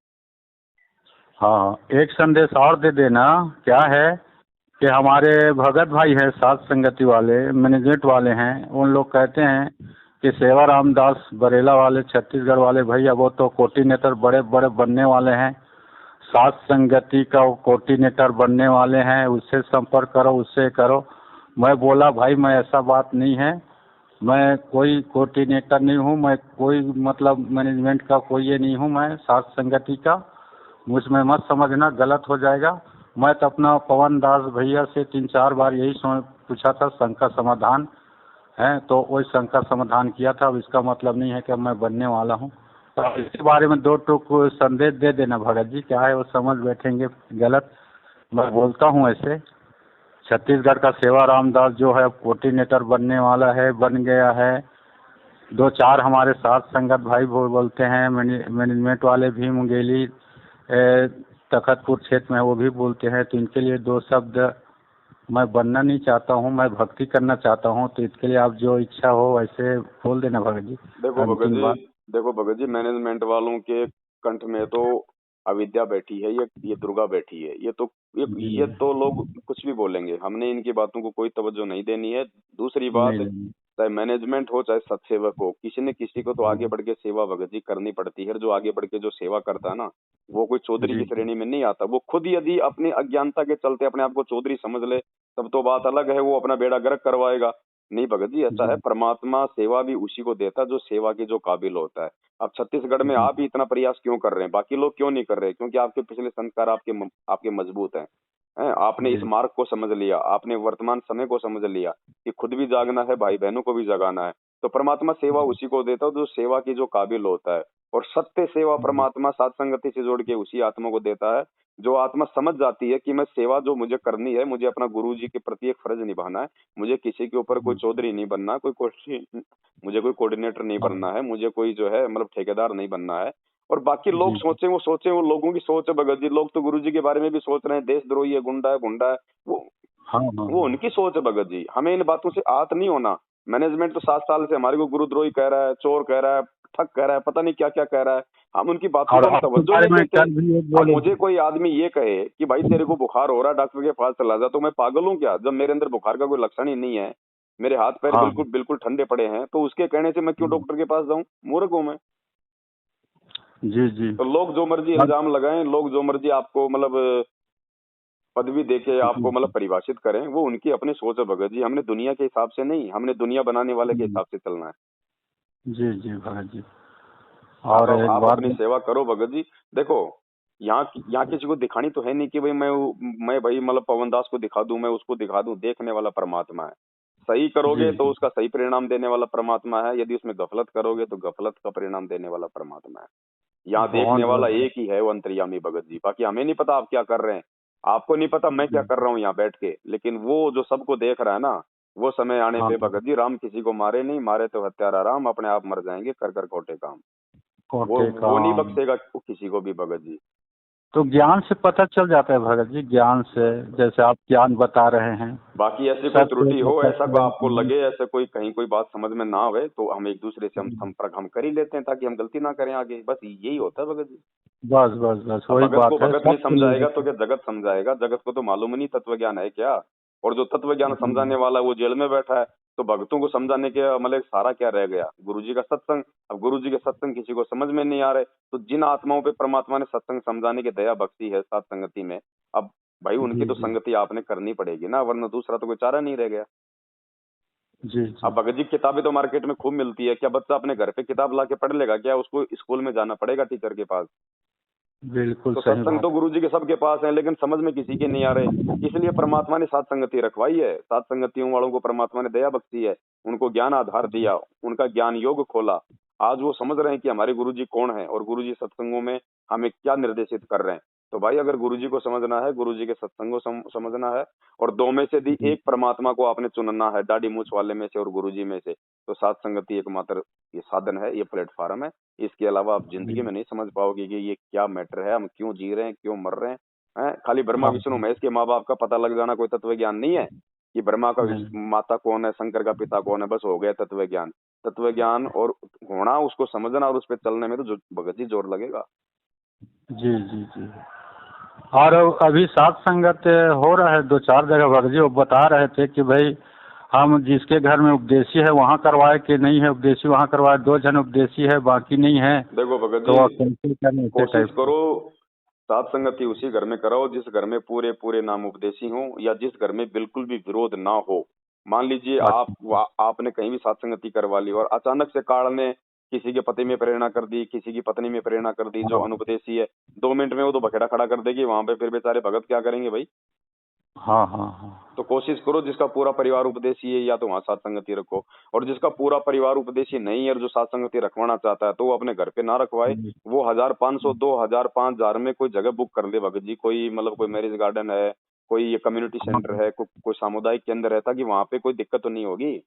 हाँ, एक संदेश और दे देना। क्या है कि हमारे भगत भाई हैं सात संगति वाले मैनेजमेंट वाले हैं, उन लोग कहते हैं कि सेवा रामदास बरेला वाले छत्तीसगढ़ वाले भैया वो तो कोऑर्डिनेटर बड़े बड़े बनने वाले हैं, सात संगति का वो कोऑर्डिनेटर बनने वाले हैं, उससे संपर्क करो उससे करो। मैं बोला भाई मैं ऐसा बात नहीं है, मैं कोई कोऑर्डिनेटर नहीं हूँ, मैं कोई मतलब मैनेजमेंट का कोई ये नहीं हूँ, मैं सात संगति का। मुझमें मत समझना, गलत हो जाएगा। मैं तो अपना पवन दास भैया से 3-4 बार यही पूछा था संघ का समाधान है, तो वही संघ का समाधान किया था। अब इसका मतलब नहीं है कि अब मैं बनने वाला हूँ। तो इसके बारे में 2 टूक संदेश दे देना भगत जी। क्या है वो समझ बैठेंगे गलत। मैं बोलता हूँ ऐसे, छत्तीसगढ़ का सेवा रामदास जो है कोऑर्डिनेटर बनने वाला है, बन गया है। 2-4 हमारे साथ संगत भाई बोलते हैं, मैनेजमेंट वाले भी मुंगेली तखतपुर क्षेत्र में वो भी बोलते हैं। तो इनके लिए 2 शब्द, मैं बनना नहीं चाहता हूँ, मैं भक्ति करना चाहता हूँ। तो इसके लिए आप जो इच्छा हो वैसे बोल देना भगत जी। देखो भगत अंतिम जी, बात। देखो भगत जी, मैनेजमेंट वालों के कंठ में तो अविद्या बैठी है, ये दुर्गा बैठी है। जी। ये तो लोग कुछ भी बोलेंगे, हमने इनकी बातों को कोई तवज्जो नहीं देनी है। दूसरी नहीं बात, नहीं। चाहे मैनेजमेंट हो चाहे सत्सेवक हो, किसी न किसी को तो आगे बढ़ के सेवा भगत जी करनी पड़ती है। जो आगे बढ़ के जो सेवा करता है ना, वो कोई चौधरी की जी श्रेणी में नहीं आता। वो खुद यदि अपनी अज्ञानता के चलते अपने आप को चौधरी समझ ले, तब तो बात अलग है, वो अपना बेड़ा गर्क करवाएगा। नहीं भगत जी, ऐसा है, जी परमात्मा सेवा भी उसी को देता है जो सेवा के जो काबिल होता है। अब छत्तीसगढ़ में जी आप ही इतना प्रयास क्यों कर रहे हैं, बाकी लोग क्यों नहीं कर रहे? क्योंकि आपके पिछले संस्कार आपके मजबूत हैं। आपने इस जी मार्ग को समझ लिया, आपने वर्तमान समय को समझ लिया कि खुद भी जागना है, भाई बहनों को भी जगाना है। तो परमात्मा सेवा उसी को देता है जो सेवा की जो काबिल होता है, और सत्य सेवा परमात्मा सात संगति से जोड़ के उसी आत्मा को देता है जो आत्मा समझ जाती है कि मैं सेवा जो मुझे करनी है, मुझे अपना गुरु जी के प्रति एक फर्ज निभाना है, मुझे किसी के ऊपर कोई चौधरी नहीं बनना, मुझे कोई कोऑर्डिनेटर नहीं बनना है, मुझे कोई जो है मतलब ठेकेदार नहीं बनना है। और बाकी लोग सोचे वो लोगों की सोच है भगत जी। लोग तो गुरु जी के बारे में भी सोच रहे हैं देशद्रोही है, गुंडा है, गुंडा है। वो उनकी सोच है भगत जी, हमें इन बातों से आहत नहीं होना। मैनेजमेंट तो 7 साल से हमारे को गुरुद्रोही कह रहा है, चोर कह रहा है, ठग कह रहा है, पता नहीं क्या क्या कह रहा है। हम उनकी बातों को तवज्जो नहीं देते। अब मुझे कोई आदमी ये कहे कि भाई तेरे को बुखार हो रहा है, डॉक्टर के पास चला जा, तो मैं पागल हूँ क्या? जब मेरे अंदर बुखार का कोई लक्षण ही नहीं है, मेरे हाथ पैर बिल्कुल बिल्कुल ठंडे पड़े हैं, तो उसके कहने से मैं क्यों डॉक्टर के पास जाऊं? मूर्ख हूं मैं। जी जी। तो लोग जो मर्जी इल्जाम लगाएं, लोग जो मर्जी आपको मतलब पदवी देके आपको मतलब परिभाषित करें, वो उनकी अपनी सोच है भगत जी। हमने दुनिया के हिसाब से नहीं, हमने दुनिया बनाने वाले के हिसाब से चलना है। जी जी भगत जी। और आप अपनी सेवा करो भगत जी। देखो यहाँ किसी को दिखानी तो है नहीं कि भाई मैं भाई मतलब पवन दास को दिखा दूं, मैं उसको दिखा दूं। देखने वाला परमात्मा है। सही करोगे तो उसका सही परिणाम देने वाला परमात्मा है, यदि उसमें गफलत करोगे तो गफलत का परिणाम देने वाला परमात्मा है। यहाँ देखने वाला एक ही है, वो अंतर्यामी भगत जी। बाकी हमें नहीं पता आप क्या कर रहे हैं, आपको नहीं पता मैं क्या कर रहा हूँ यहाँ बैठ के, लेकिन वो जो सबको देख रहा है ना, वो समय आने पे भगत जी राम किसी को मारे नहीं, मारे तो हत्यारा राम, अपने आप मर जाएंगे कर कर खोटे काम। वो नहीं बख्शेगा किसी को भी भगत जी। तो ज्ञान से पता चल जाता है भगत जी, ज्ञान से, जैसे आप ज्ञान बता रहे हैं। बाकी ऐसी कोई त्रुटि हो, ऐसा कोई आपको लगे, ऐसे कोई कहीं कोई बात समझ में ना आवे, तो हम एक दूसरे से हम संपर्क हम कर ही लेते हैं ताकि हम गलती ना करें आगे। बस यही होता है भगत जी। बस बस बस वही बात है। भगत नहीं समझाएगा तो क्या जगत समझाएगा? जगत को तो मालूम नहीं तत्व ज्ञान है क्या। और जो तत्व ज्ञान समझाने वाला है वो जेल में बैठा है, तो भक्तों को समझाने के मतलब सारा क्या रह गया? गुरुजी का सत्संग। अब गुरुजी के सत्संग किसी को समझ में नहीं आ रहे, तो जिन आत्माओं पे परमात्मा ने सत्संग समझाने की दया बख्शी है सात संगति में, अब भाई उनकी तो संगति आपने करनी पड़ेगी ना, वरना दूसरा तो कोई चारा नहीं रह गया। जी। अब भगत जी किताबें तो मार्केट में खूब मिलती है, क्या बच्चा अपने घर पे किताब ला के पढ़ लेगा क्या? उसको स्कूल में जाना पड़ेगा टीचर के पास। बिल्कुल तो सही सत्संग तो गुरुजी के सबके पास है, लेकिन समझ में किसी के नहीं आ रहे। इसलिए परमात्मा ने सात संगति रखवाई है, सात संगतियों वालों को परमात्मा ने दया बख्शी है, उनको ज्ञान आधार दिया, उनका ज्ञान योग खोला। आज वो समझ रहे हैं कि हमारे गुरुजी कौन है और गुरुजी सत्संगों में हमें क्या निर्देशित कर रहे हैं। तो भाई अगर गुरुजी को समझना है, गुरुजी के सत्संगों समझना है, और दो में से भी एक परमात्मा को आपने चुनना है, दाढ़ी मूछ वाले में से और गुरुजी में से, तो सात संगति एकमात्र ये साधन है, ये प्लेटफॉर्म है। इसके अलावा आप जिंदगी में नहीं समझ पाओगे कि ये क्या मैटर है, हम क्यों जी रहे हैं, क्यों मर रहे हैं। खाली ब्रह्मा विष्णु महेश के माँ बाप का पता लग जाना कोई तत्व ज्ञान नहीं है कि ब्रह्मा का माता कौन है, शंकर का पिता कौन है, बस हो गया तत्व ज्ञान। तत्व ज्ञान और होना, उसको समझना और उस पर चलने में तो भगत जी जोर लगेगा। जी जी जी। और अभी सात संगत हो रहा है 2-4 जगह भगत जी, वो बता रहे थे कि भाई हम जिसके घर में उपदेशी है वहाँ करवाए कि नहीं है उपदेशी वहाँ करवाए, 2 जन उपदेशी है बाकी नहीं है। देखो भगत जी कोशिश करो सात संगति उसी घर में कराओ जिस घर में पूरे पूरे नाम उपदेशी हो, या जिस घर में बिल्कुल भी विरोध ना हो। मान लीजिए आपने कहीं भी सात संगति करवा ली और अचानक से काल ने किसी के पति में प्रेरणा कर दी, किसी की पत्नी में प्रेरणा कर दी, जो अनुपदेशी है 2 मिनट में वो तो बखेड़ा खड़ा कर देगी वहां पे, फिर बेचारे भगत क्या करेंगे भाई? हाँ। तो कोशिश करो जिसका पूरा परिवार उपदेशी है या तो वहां सात संगति रखो, और जिसका पूरा परिवार उपदेशी नहीं है और जो सात संगति रखवाना चाहता है तो वो अपने घर पे ना रखवाए। वो 1500 2000 5000 में कोई जगह बुक कर ले भगत जी, कोई मतलब कोई मैरिज गार्डन है, कोई ये कम्युनिटी सेंटर है, कोई सामुदायिक केंद्र है, ताकि वहां पे कोई दिक्कत तो नहीं होगी।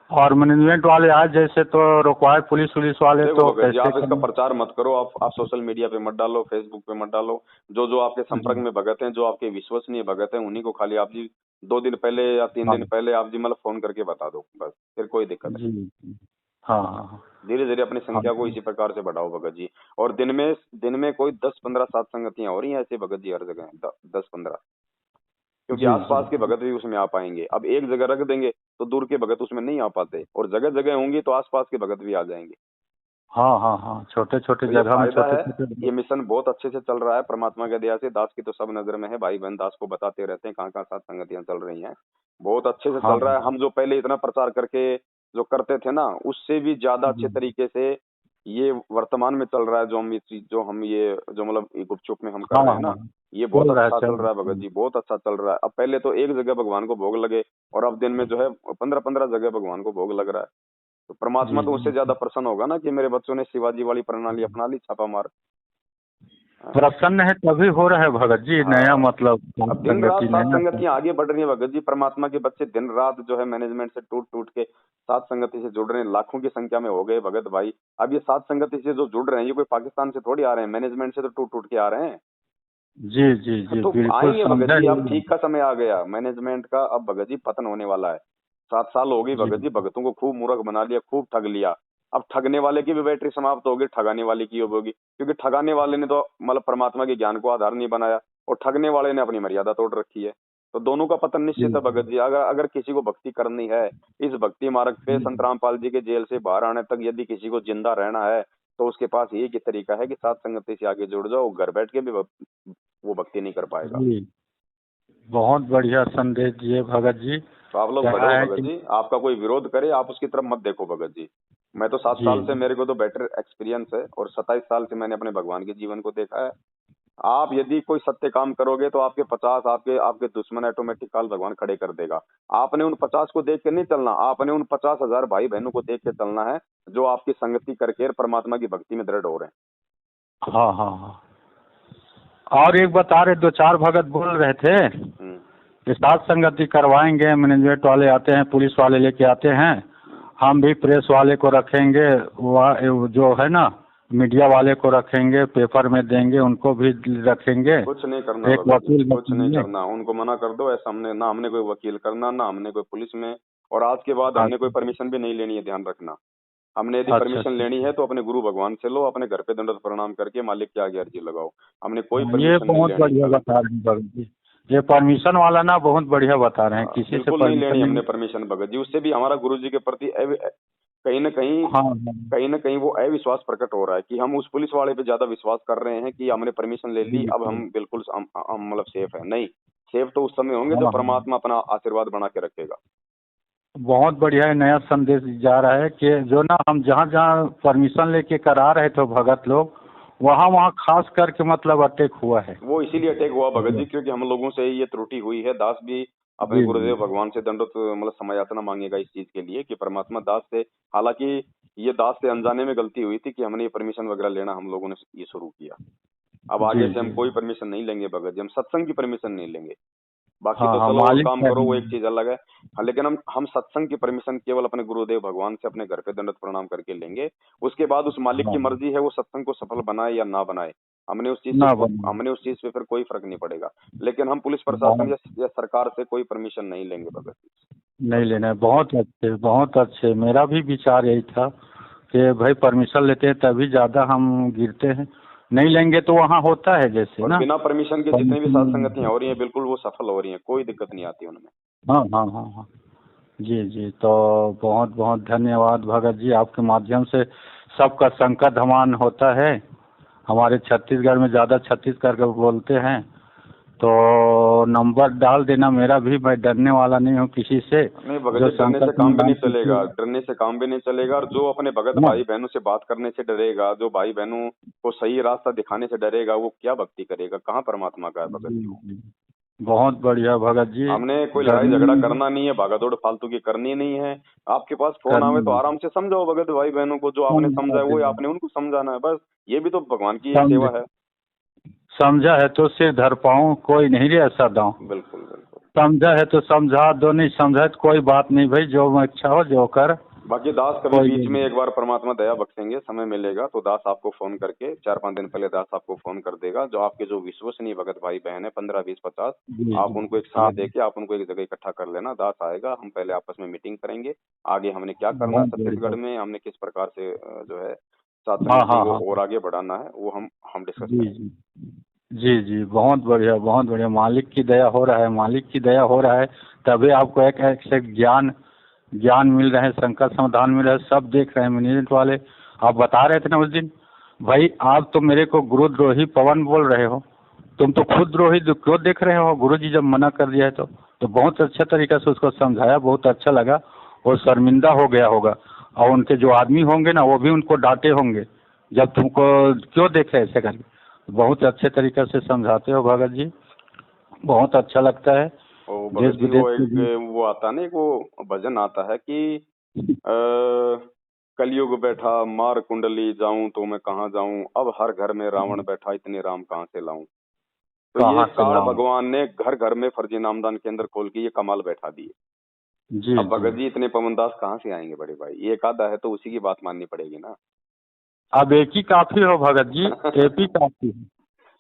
और मैनेजमेंट वाले आज जैसे तो रुकवाए पुलिस वाले, तो आप इसका प्रचार मत करो, आप सोशल मीडिया पे मत डालो, फेसबुक पे मत डालो। जो आपके संपर्क में भगत हैं, जो आपके विश्वसनीय भगत हैं, उन्हीं को खाली आप जी 2 दिन पहले या 3 दिन पहले आप जी मतलब फोन करके बता दो, बस फिर कोई दिक्कत नहीं। हाँ। धीरे धीरे अपनी संख्या को इसी प्रकार से बढ़ाओ भगत जी। और दिन में कोई 10-15 सात संगतियां हो रही हैं ऐसे भगत जी हर जगह 10-15, क्योंकि आसपास के भगत भी उसमें आ पाएंगे। अब एक जगह रख देंगे तो दूर के भगत उसमें नहीं आ पाते, और जगह जगह होंगी तो आसपास के भगत भी आ जाएंगे। हाँ छोटे छोटे जगह में छोटे। ये मिशन बहुत अच्छे से चल रहा है परमात्मा की दया से। दास की तो सब नजर में है, भाई बहन दास को बताते रहते हैं कहाँ कहाँ सात संगतियां चल रही हैं। बहुत अच्छे से चल रहा है। हम जो पहले इतना प्रचार करके जो करते थे ना, उससे भी ज्यादा अच्छे तरीके से ये वर्तमान में चल रहा है। जो हम ये मतलब गुपचुप में हम कर रहे हैं ना, ये बहुत चल रहा है अच्छा चल चल रहा है भगत जी, बहुत अच्छा चल रहा है। अब पहले तो एक जगह भगवान को भोग लगे और अब दिन में जो है 15-15 जगह भगवान को भोग लग रहा है। तो परमात्मा जी तो उससे जी। ज्यादा प्रसन्न होगा ना कि मेरे बच्चों ने शिवाजी वाली प्रणाली अपना ली, छापा मार। हाँ। प्रसन्न है तभी हो रहा है भगत जी, नया हाँ। मतलब अब दिन रात संगति सात नया। संगतियां आगे बढ़ रही हैं भगत जी। परमात्मा के बच्चे दिन रात जो है मैनेजमेंट से टूट टूट के सात संगति से जुड़ रहे हैं, लाखों की संख्या में हो गए भगत भाई। अब ये सात संगति से जो जुड़ रहे हैं ये कोई पाकिस्तान से थोड़ी आ रहे हैं, मैनेजमेंट से तो टूट टूट के आ रहे हैं। जी जी जी, तो बिल्कुल आएंगे भगत समझा जी, अब ही। ठीक का समय आ गया मैनेजमेंट का। अब भगत जी पतन होने वाला है। 7 साल हो गई जी भगत जी, भगतों को खूब मूर्ख बना लिया, खूब ठग लिया। अब ठगने वाले की भी बैटरी समाप्त होगी, ठगाने वाले की होगी, क्योंकि ठगाने वाले ने तो मतलब परमात्मा के ज्ञान को आधार नहीं बनाया और ठगने वाले ने अपनी मर्यादा तोड़ रखी है। तो दोनों का पतन जी निश्चित है भगत जी। अगर अगर किसी को भक्ति करनी है इस भक्ति मार्ग पे, जी। संत रामपाल जी के जेल से बाहर आने तक यदि किसी को जिंदा रहना है तो उसके पास एक ही तरीका है कि सात संगति से आगे जुड़ जाओ। घर बैठ के भी वो भक्ति नहीं कर पाएगा। जी, बहुत बढ़िया संदेश दिए भगत जी। तो आप लोग क्या बढ़ो है भगत कि जी, आपका कोई विरोध करे आप उसकी तरफ मत देखो भगत जी। मैं तो 7 साल से, जी मेरे को तो बेटर एक्सपीरियंस है और 27 साल से मैंने अपने भगवान के जीवन को देखा है। आप यदि कोई सत्य काम करोगे तो आपके 50 आपके आपके दुश्मन ऑटोमेटिक काल भगवान खड़े कर देगा। आपने उन 50 को देख के नहीं चलना, आपने उन 50,000 भाई बहनों को देख के चलना है जो आपकी संगति करके परमात्मा की भक्ति में दृढ़ हो रहे हाँ हाँ हाँ। और एक बता रहे, दो चार भगत बोल रहे थे हैं। कि साथ संगति करवाएंगे, मैनेजमेंट वाले आते हैं, पुलिस वाले लेके आते हैं, हम भी प्रेस वाले को रखेंगे, वह जो है ना मीडिया वाले को रखेंगे, पेपर में देंगे, उनको भी रखेंगे, कुछ नहीं करना एक भगत जी, वकील कुछ नहीं रखेंगे। करना। उनको मना कर दो, ऐसा हमने ना, हमने कोई वकील करना ना, हमने कोई पुलिस में, और आज के बाद हमने कोई अच्छा परमिशन भी नहीं लेनी है, ध्यान रखना। हमने यदि अच्छा परमिशन अच्छा। लेनी है तो अपने गुरु भगवान से लो, अपने घर पे दंडवत प्रणाम करके मालिक के आगे अर्जी लगाओ। हमने कोई हाँ, ये परमिशन नहीं बहुत लेनी बढ़िया भगत जी। बता रहे हैं भगत जी, ये परमिशन वाला ना बहुत बढ़िया बता रहे हैं, हाँ, किसी से बिल्कुल नहीं परमिशन लेनी नहीं। हमने परमिशन भगत जी। उससे भी हमारा गुरु जी के प्रति कहीं ना कहीं, हाँ हाँ। कहीं ना कहीं वो अविश्वास प्रकट हो रहा है कि हम उस पुलिस वाले पे ज्यादा विश्वास कर रहे हैं कि हमने परमिशन ले ली, अब बिल्कुल। हम बिल्कुल हम मतलब सेफ है। नहीं, सेफ तो उस समय होंगे हाँ जब हाँ, परमात्मा अपना आशीर्वाद बना के रखेगा। बहुत बढ़िया है, नया संदेश जा रहा है कि जो ना हम जहाँ जहाँ परमिशन लेके करा रहे थे भगत लोग, वहाँ वहाँ खास करके मतलब अटैक हुआ है। वो इसीलिए अटैक हुआ भगत जी जी क्योंकि हम लोगों से ये त्रुटि हुई है। दास भी अपने जी गुरुदेव जी। भगवान से दंडवत मतलब समयाचना मांगेगा इस चीज के लिए कि परमात्मा दास से, हालांकि ये दास से अनजाने में गलती हुई थी कि हमने ये परमिशन वगैरह लेना हम लोगों ने ये शुरू किया। अब जी आगे से हम जी। कोई परमिशन नहीं लेंगे भगत जी, हम सत्संग की परमिशन नहीं लेंगे। बाकी हाँ तो हाँ, चलो और मालिक काम का करो, वो एक भी। चीज अलग है। हाँ, लेकिन हम सत्संग की परमिशन केवल अपने गुरुदेव भगवान से अपने घर पे दंडवत प्रणाम करके लेंगे। उसके बाद उस मालिक की हाँ, मर्जी है वो सत्संग को सफल बनाए या ना बनाए। ना बने। हमने उस चीज पे फिर कोई फर्क नहीं पड़ेगा। लेकिन हम पुलिस प्रशासन बहुत या सरकार से कोई परमिशन नहीं लेंगे भगत जी। नहीं लेना है, बहुत अच्छे बहुत अच्छे, मेरा भी विचार यही था कि भाई परमिशन लेते हैं तभी ज़्यादा हम गिरते हैं, नहीं लेंगे तो वहाँ होता है जैसे और ना। बिना परमिशन के जितने भी परमिशन साथ नहीं। संगतियां हो रही हैं बिल्कुल वो सफल हो रही हैं, कोई दिक्कत नहीं आती उनमें। हाँ हाँ हाँ हाँ। जी जी, तो बहुत बहुत धन्यवाद भगत जी, आपके माध्यम से सबका संकट धमान होता है। हमारे छत्तीसगढ़ में ज़्यादा छत्तीसगढ़ का बोलते हैं, तो नंबर डाल देना मेरा भी, मैं डरने वाला नहीं हूँ किसी से। नहीं भगत जो जी, डरने से संकट काम भी निदान नहीं चलेगा, कीजिए डरने से काम भी नहीं चलेगा। और जो अपने भगत ना। भाई बहनों से बात करने से डरेगा, जो भाई बहनों को सही रास्ता दिखाने से डरेगा, वो क्या भक्ति करेगा, कहाँ परमात्मा का है भगत जी जी वो। जी, बहुत बढ़िया भगत जी। हमने कोई लड़ाई झगड़ा डरने करना नहीं है, भागादौड़ फालतू की करनी नहीं है। आपके पास फोन आवे तो करनी आराम से समझाओ भगत भाई बहनों को, जो आपने समझा समझा है वो देना। आपने उनको समझाना है बस। ये भी तो भगवान की एक समझ सेवा है। समझा है तो सिर धर पाऊँ, कोई नहीं रे ऐसा दांव। बिल्कुल बिल्कुल। समझा है तो समझा दो, नहीं समझा है तो कोई बात नहीं भाई, जो इच्छा हो जो कर। बाकी दास कभी कोई बीच में नहीं। एक बार परमात्मा दया बख्शेंगे, समय मिलेगा तो दास आपको फोन करके 4-5 दिन पहले दास आपको फोन कर देगा। जो आपके जो विश्वसनीय भगत भाई बहन है 15-20-50, जी आप जी। उनको एक हाँ, समय देके आप उनको एक जगह इकट्ठा कर लेना। दास आएगा, हम पहले आपस में मीटिंग करेंगे, आगे हमने क्या करना है बहुत छत्तीसगढ़ बढ़िया। में, हमने किस प्रकार से जो है सात हाँ संगति हाँ को हाँ। और आगे बढ़ाना है वो हम डिस्कस जी करेंगे। जी जी जी, बहुत बढ़िया बहुत बढ़िया, मालिक की दया हो रहा है, मालिक की दया हो रहा है, तभी आपको एक एक से ज्ञान ज्ञान मिल रहे हैं, संकट समाधान मिल रहा है, सब देख रहे हैं मैनेजमेंट वाले। आप बता रहे थे ना उस दिन, भाई आप तो मेरे को गुरुद्रोही पवन बोल रहे हो, तुम तो खुद द्रोही क्यों देख रहे हो, गुरु जी जब मना कर दिया है तो बहुत अच्छा तरीके से उसको समझाया, बहुत अच्छा लगा। और शर्मिंदा हो गया होगा, और उनके जो आदमी होंगे ना वो भी उनको डांटे होंगे, जब तुमको क्यों देख रहे ऐसे करके। बहुत अच्छे तरीके से समझाते हो भगत जी, बहुत अच्छा लगता है। और देश भगत जी विदेश वो के भी। एक वो आता ना, एक वो भजन आता है कि कलयुग बैठा मार कुंडली जाऊं तो मैं कहाँ जाऊं, अब हर घर में रावण बैठा इतने राम कहाँ से लाऊं। तो ये कहाँ से काल लाऊं। भगवान ने घर घर में फर्जी नामदान के अंदर खोल के ये कमाल बैठा दिए। जी अब जी। भगत जी इतने पवनदास कहाँ से आएंगे बड़े भाई, ये एक आधा है तो उसी की बात माननी पड़ेगी ना। अब एक ही काफी हो भगत जी, एक ही काफी है।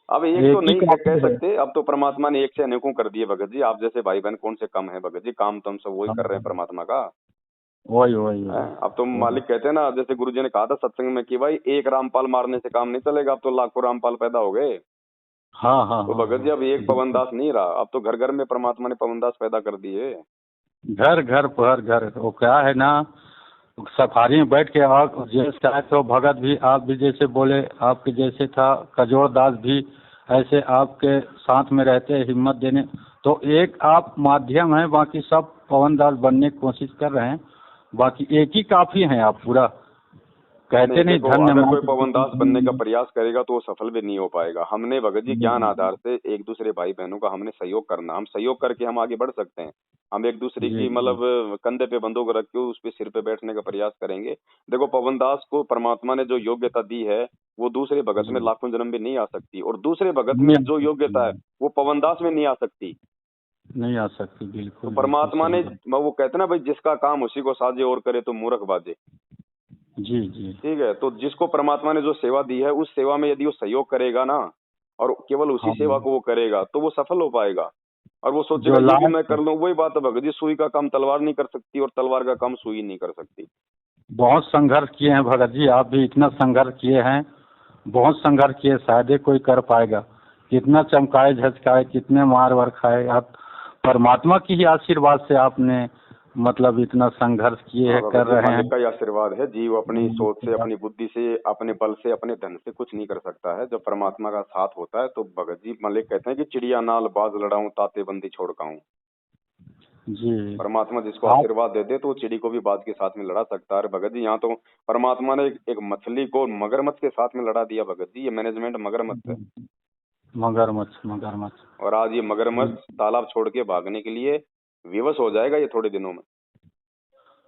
अब एक तो एक ही नहीं कह काफी है। सकते, अब तो परमात्मा ने एक से अनेकों कर दिए भगत जी। आप जैसे भाई बहन कौन से कम है भगत जी, काम तो हम सब वही हाँ, कर रहे हैं परमात्मा का। वही वही हैं? वही अब तो वही। मालिक कहते हैं ना, जैसे गुरु जी ने कहा था सत्संग में कि भाई एक रामपाल मारने से काम नहीं चलेगा, अब तो लाखों रामपाल पैदा हो गए। हाँ हाँ तो हाँ भगत जी हाँ अब एक बिल्कुल। पवनदास नहीं रहा, अब तो घर घर में परमात्मा ने पवनदास पैदा कर दिए। घर घर पर घर, वो क्या है ना, सफारी में बैठ के आप जैसे चाहे तो भगत भी, आप भी जैसे बोले, आपके जैसे था कजोड़ दास भी ऐसे आपके साथ में रहते हैं हिम्मत देने। तो एक आप माध्यम है, बाकी सब पवन दास बनने की कोशिश कर रहे हैं। बाकी एक ही काफी हैं आप पूरा, कहते नहीं नहीं देखो, धन्य अगर कोई पवनदास बनने का मात्र। प्रयास करेगा तो वो सफल भी नहीं हो पाएगा। हमने भगत जी ज्ञान आधार से एक दूसरे भाई बहनों का हमने सहयोग करना, हम सहयोग करके हम आगे बढ़ सकते हैं। हम एक दूसरे जी की जी। मतलब कंधे पे बंदूक रख के उस पे सिर पे बैठने का प्रयास करेंगे। देखो पवनदास को परमात्मा ने जो योग्यता दी है वो दूसरे भगत में जी लाखों जन्म भी नहीं आ सकती, और दूसरे भगत नहीं में आ जो योग्यता है सकती, वो पवनदास में नहीं आ सकती। नहीं आ सकती, तो बिल्कुल बिल्कुल परमात्मा सही ने, बात। वो कहते हैं ना भाई, जिसका काम उसी को साजे और करे तो मूर्ख बाजे। जी जी। ठीक है, तो जिसको परमात्मा ने जो सेवा दी है उस सेवा में यदि वो सहयोग करेगा ना, और केवल उसी हाँ, सेवा को वो करेगा तो वो सफल हो पाएगा। और वो सोचेगा जो ये भी लास्ट, मैं कर लूं, वही बात है भगत जी, सुई का काम तलवार नहीं कर सकती और तलवार का काम सुई नहीं कर सकती। बहुत संघर्ष किए हैं भगत जी, आप भी इतना संघर्ष किए हैं, बहुत संघर्ष किए, शायद ही कोई कर पाएगा। कितना चमकाए झचकाए, कितने मार वार खाए आप, परमात्मा की ही आशीर्वाद से आपने मतलब इतना संघर्ष किए हाँ हैं, भगत कर जी, रहे हैं। मालिक का ही आशीर्वाद है। जीव अपनी सोच से, अपनी बुद्धि से, अपने बल से, अपने धन से कुछ नहीं कर सकता है। जब परमात्मा का साथ होता है तो भगत जी मालिक कहते हैं कि चिड़िया नाल बाज लड़ाऊं ताते बंदी छोड़ काऊं। जी। परमात्मा जिसको आप आशीर्वाद दे दे तो वो चिड़ी को भी बाज के साथ में लड़ा सकता है। भगत जी यहाँ तो परमात्मा ने एक मछली को मगरमच्छ के साथ में लड़ा दिया भगत जी। ये मैनेजमेंट मगरमच्छ है। मगरमच्छ मगरमच्छ। और आज ये मगरमच्छ तालाब छोड़ के भागने के लिए विवश हो जाएगा ये थोड़े दिनों में।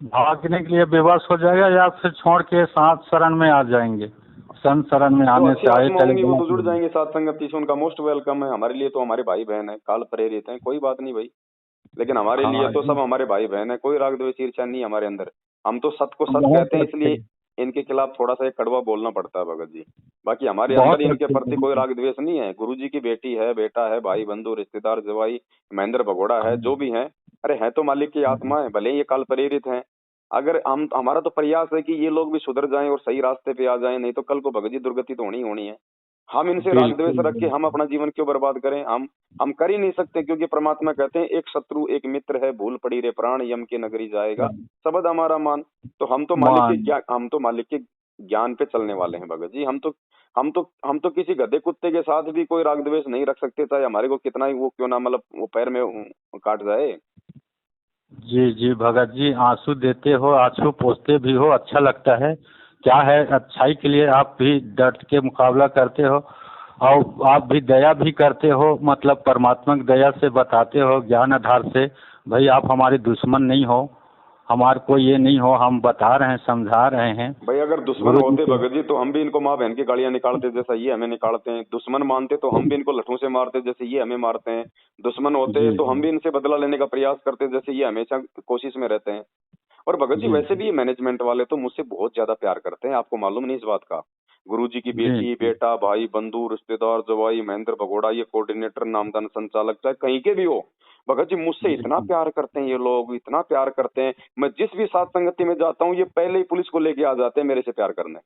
भागने के लिए बेबस हो जाएगा या फिर छोड़ के साथ शरण में आ जाएंगे, संत शरण में जो आने अच्छी से आए आत्मा चले होंगी वो तो जुड़ गए। जाएंगे साथ संगति से, उनका मोस्ट वेलकम है। हमारे लिए तो हमारे भाई बहन है, काल प्रेरित हैं, कोई बात नहीं भाई। लेकिन हमारे लिए हाँ तो जी। सब हमारे भाई बहन है, कोई राग द्वेष ईर्ष्या नहीं है हमारे अंदर। हम तो सत्य को सत्य बहुत कहते हैं, अच्छे, इसलिए इनके खिलाफ थोड़ा सा एक कड़वा बोलना पड़ता है भगत जी। बाकी हमारे अंदर बहुत इनके अच्छे, प्रति कोई बहुत राग द्वेष नहीं है। गुरु जी की बेटी है, बेटा है, भाई बंधु रिश्तेदार जवाई महेंद्र भगोड़ा है, जो भी है, अरे है तो मालिक की आत्मा है, भले ही ये काल प्रेरित है। अगर हम, हमारा तो प्रयास है कि ये लोग भी सुधर जाएं और सही रास्ते पे आ जाएं, नहीं तो कल को भगत जी दुर्गति तो होनी ही होनी है। हम इनसे राग द्वेष बिल्कुल रख के हम बिल्कुल। अपना जीवन क्यों बर्बाद करें। हम कर ही नहीं सकते, क्योंकि परमात्मा कहते हैं एक शत्रु एक मित्र है, भूल पड़ी रे प्राण यम की नगरी जाएगा, शब्द हमारा मान। तो मान। हम तो मालिक के ज्ञान पे चलने वाले हैं भगत जी। हम तो किसी गधे कुत्ते के साथ भी कोई राग द्वेष नहीं रख सकते, चाहे हमारे को कितना ही वो क्यों ना मतलब वो पैर में काट जाए। जी जी भगत जी, आंसू देते हो, आंसू पोंछते भी हो, अच्छा लगता है। क्या है, अच्छाई के लिए आप भी डट के मुकाबला करते हो, और आप भी दया भी करते हो, मतलब परमात्मा की दया से बताते हो ज्ञान आधार से, भाई आप हमारे दुश्मन नहीं हो, हमारे को ये नहीं हो, हम बता रहे हैं, समझा रहे हैं। भाई अगर दुश्मन गुरु जी होते के। भगत जी तो हम भी इनको माँ बहन की गालियां निकालते जैसा ये हमें निकालते हैं। दुश्मन मानते तो हम भी इनको लठों से मारते जैसे ये हमें मारते हैं। दुश्मन होते जी तो हम जी भी इनसे बदला लेने का प्रयास करते जैसे ये हमेशा कोशिश में रहते हैं। और भगत जी जी वैसे भी ये मैनेजमेंट वाले तो मुझसे बहुत ज्यादा प्यार करते हैं, आपको मालूम नहीं इस बात का। गुरु जी की जी बेटी, जी बेटा, भाई, बंधु, रिश्तेदार, जवाई महेंद्र भगोड़ा, ये कोऑर्डिनेटर, नामदान संचालक, चाहे कहीं के भी हो, भगत जी मुझसे जी इतना जी। प्यार करते हैं ये लोग, इतना प्यार करते हैं। मैं जिस भी साथ संगति में जाता हूँ ये पहले ही पुलिस को लेके आ जाते हैं मेरे से प्यार करने।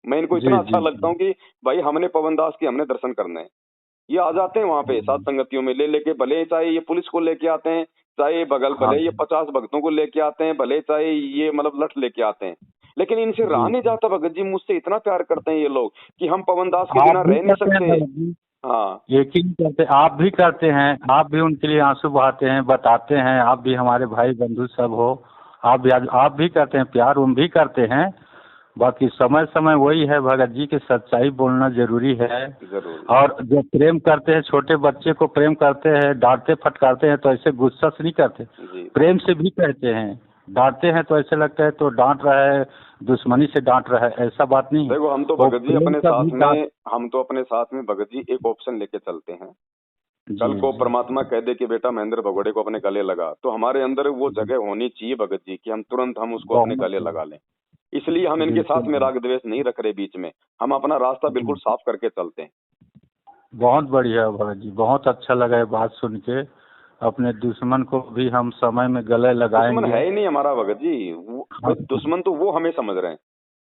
मैं इनको इतना जी अच्छा जी लगता जी। हूँ कि भाई हमने पवन दास की हमने दर्शन करने हैं। ये आ जाते हैं वहां पे सात संगतियों में ले लेके, भले ही चाहे ये पुलिस को लेके आते हैं, चाहे बगल हाँ भले ये 50 भक्तों को लेके आते हैं, भले चाहे ये मतलब लठ लेके आते हैं, लेकिन इनसे जी रहा नहीं जी। जाता भगत जी। मुझसे इतना प्यार करते हैं ये लोग कि हम पवन दास के आप बिना भी रह नहीं करते हैं सकते। भगत जी, हाँ यकीन करते, आप भी करते हैं, आप भी उनके लिए आंसू बहाते हैं, बताते हैं, आप भी हमारे भाई बंधु सब हो, आप भी करते हैं, प्यार उन भी करते हैं। बाकी समय समय वही है भगत जी की सच्चाई बोलना जरूरी है। जरूर। और जो प्रेम करते हैं, छोटे बच्चे को प्रेम करते हैं, डांटते फटकारते हैं तो ऐसे गुस्सा से नहीं करते, जी प्रेम से भी कहते हैं। डांटते हैं तो ऐसे लगता है तो डांट रहा है, दुश्मनी से डांट रहा है, ऐसा बात नहीं है। देखो, हम तो वो भगत जी प्रेम अपने का साथ भी में हम तो अपने साथ में भगत जी एक ऑप्शन लेके चलते हैं। जी कल को जी परमात्मा कह दे कि बेटा महेंद्र भगोड़े को अपने गले लगा, तो हमारे अंदर वो जी, जगह होनी चाहिए भगत जी कि हम तुरंत हम उसको अपने बहुत गले लगा लें। इसलिए हम इनके साथ में बिल्कुल राग द्वेष नहीं रख रहे बीच में, हम अपना रास्ता बिल्कुल जी, साफ करके चलते हैं। बहुत बढ़िया भगत जी, बहुत अच्छा लगा ये बात सुन के। अपने दुश्मन को भी हम समय में गले दुश्मन लगाएंगे। है ही नहीं हमारा भगत जी, हाँ भाई दुश्मन तो वो हमें समझ रहे हैं,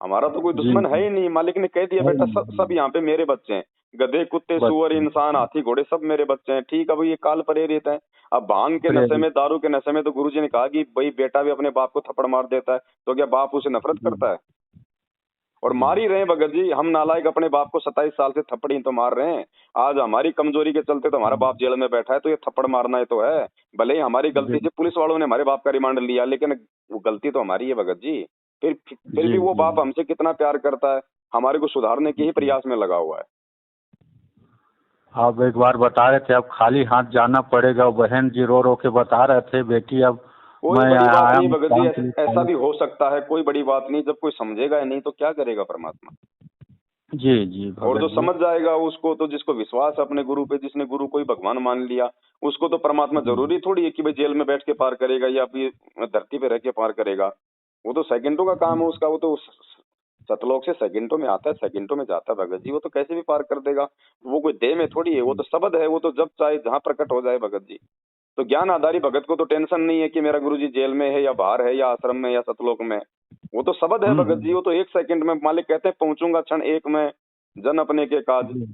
हमारा तो कोई जी दुश्मन है जी, ही नहीं। मालिक ने कह दिया है बेटा सब नहीं, यहाँ पे मेरे बच्चे हैं, गधे कुत्ते सुअर बच्चे इंसान हाथी घोड़े सब मेरे बच्चे हैं। ठीक है भाई, ये काल प्रेरित है। अब भांग के नशे प्रेरित में दारू के नशे में तो गुरुजी ने कहा कि भाई बेटा भी अपने बाप को थप्पड़ मार देता है, तो क्या बाप उसे नफरत जी करता है? और जी, मार ही रहे हैं भगत जी, हम नालायक अपने बाप को 27 साल से थप्पड़ ही तो मार रहे हैं। आज हमारी कमजोरी के चलते तो हमारा बाप जेल में बैठा है, तो ये थप्पड़ मारना ही तो है। भले ही हमारी गलती से पुलिस वालों ने हमारे बाप का रिमांड लिया, लेकिन वो गलती तो हमारी है भगत जी। फिर जी भी वो जी। बाप हमसे कितना प्यार करता है, हमारे को सुधारने के ही जी, प्रयास में लगा हुआ है। आप एक बार बता रहे थे अब खाली हाथ जाना पड़ेगा, बहन जी रो रो के बता रहे थे बेटी अब कोई मैं बड़ी बात आया नहीं हूँ भगत जी, काम के लिए ऐसा खाली। भी हो सकता है, कोई बड़ी बात नहीं। जब कोई समझेगा ही नहीं तो क्या करेगा परमात्मा? जी जी और जो भगत जी। समझ जाएगा उसको, तो जिसको विश्वास है अपने गुरु पे, जिसने गुरु को ही भगवान मान लिया, उसको तो परमात्मा जी जरूरी थोड़ी है कि भाई जेल में बैठ के पार करेगा या फिर धरती पे रह के पार करेगा। वो तो सेकंडों का काम है उसका, वो तो सतलोक से सेकंडों में आता है, सेकंडों में जाता है भगत जी, वो तो कैसे भी पार कर देगा। वो कोई देह में थोड़ी है, वो जी तो शब्द है, वो तो जब चाहे जहाँ प्रकट हो जाए भगत जी। तो ज्ञान आधारी भगत को तो टेंशन नहीं है कि मेरा गुरु जी जेल में है या बाहर है या आश्रम में या सतलोक में। वो तो शब्द है भगत जी, हम्म, वो तो एक सेकंड में मालिक कहते हैं पहुंचूंगा क्षण एक में जन अपने के काज। जी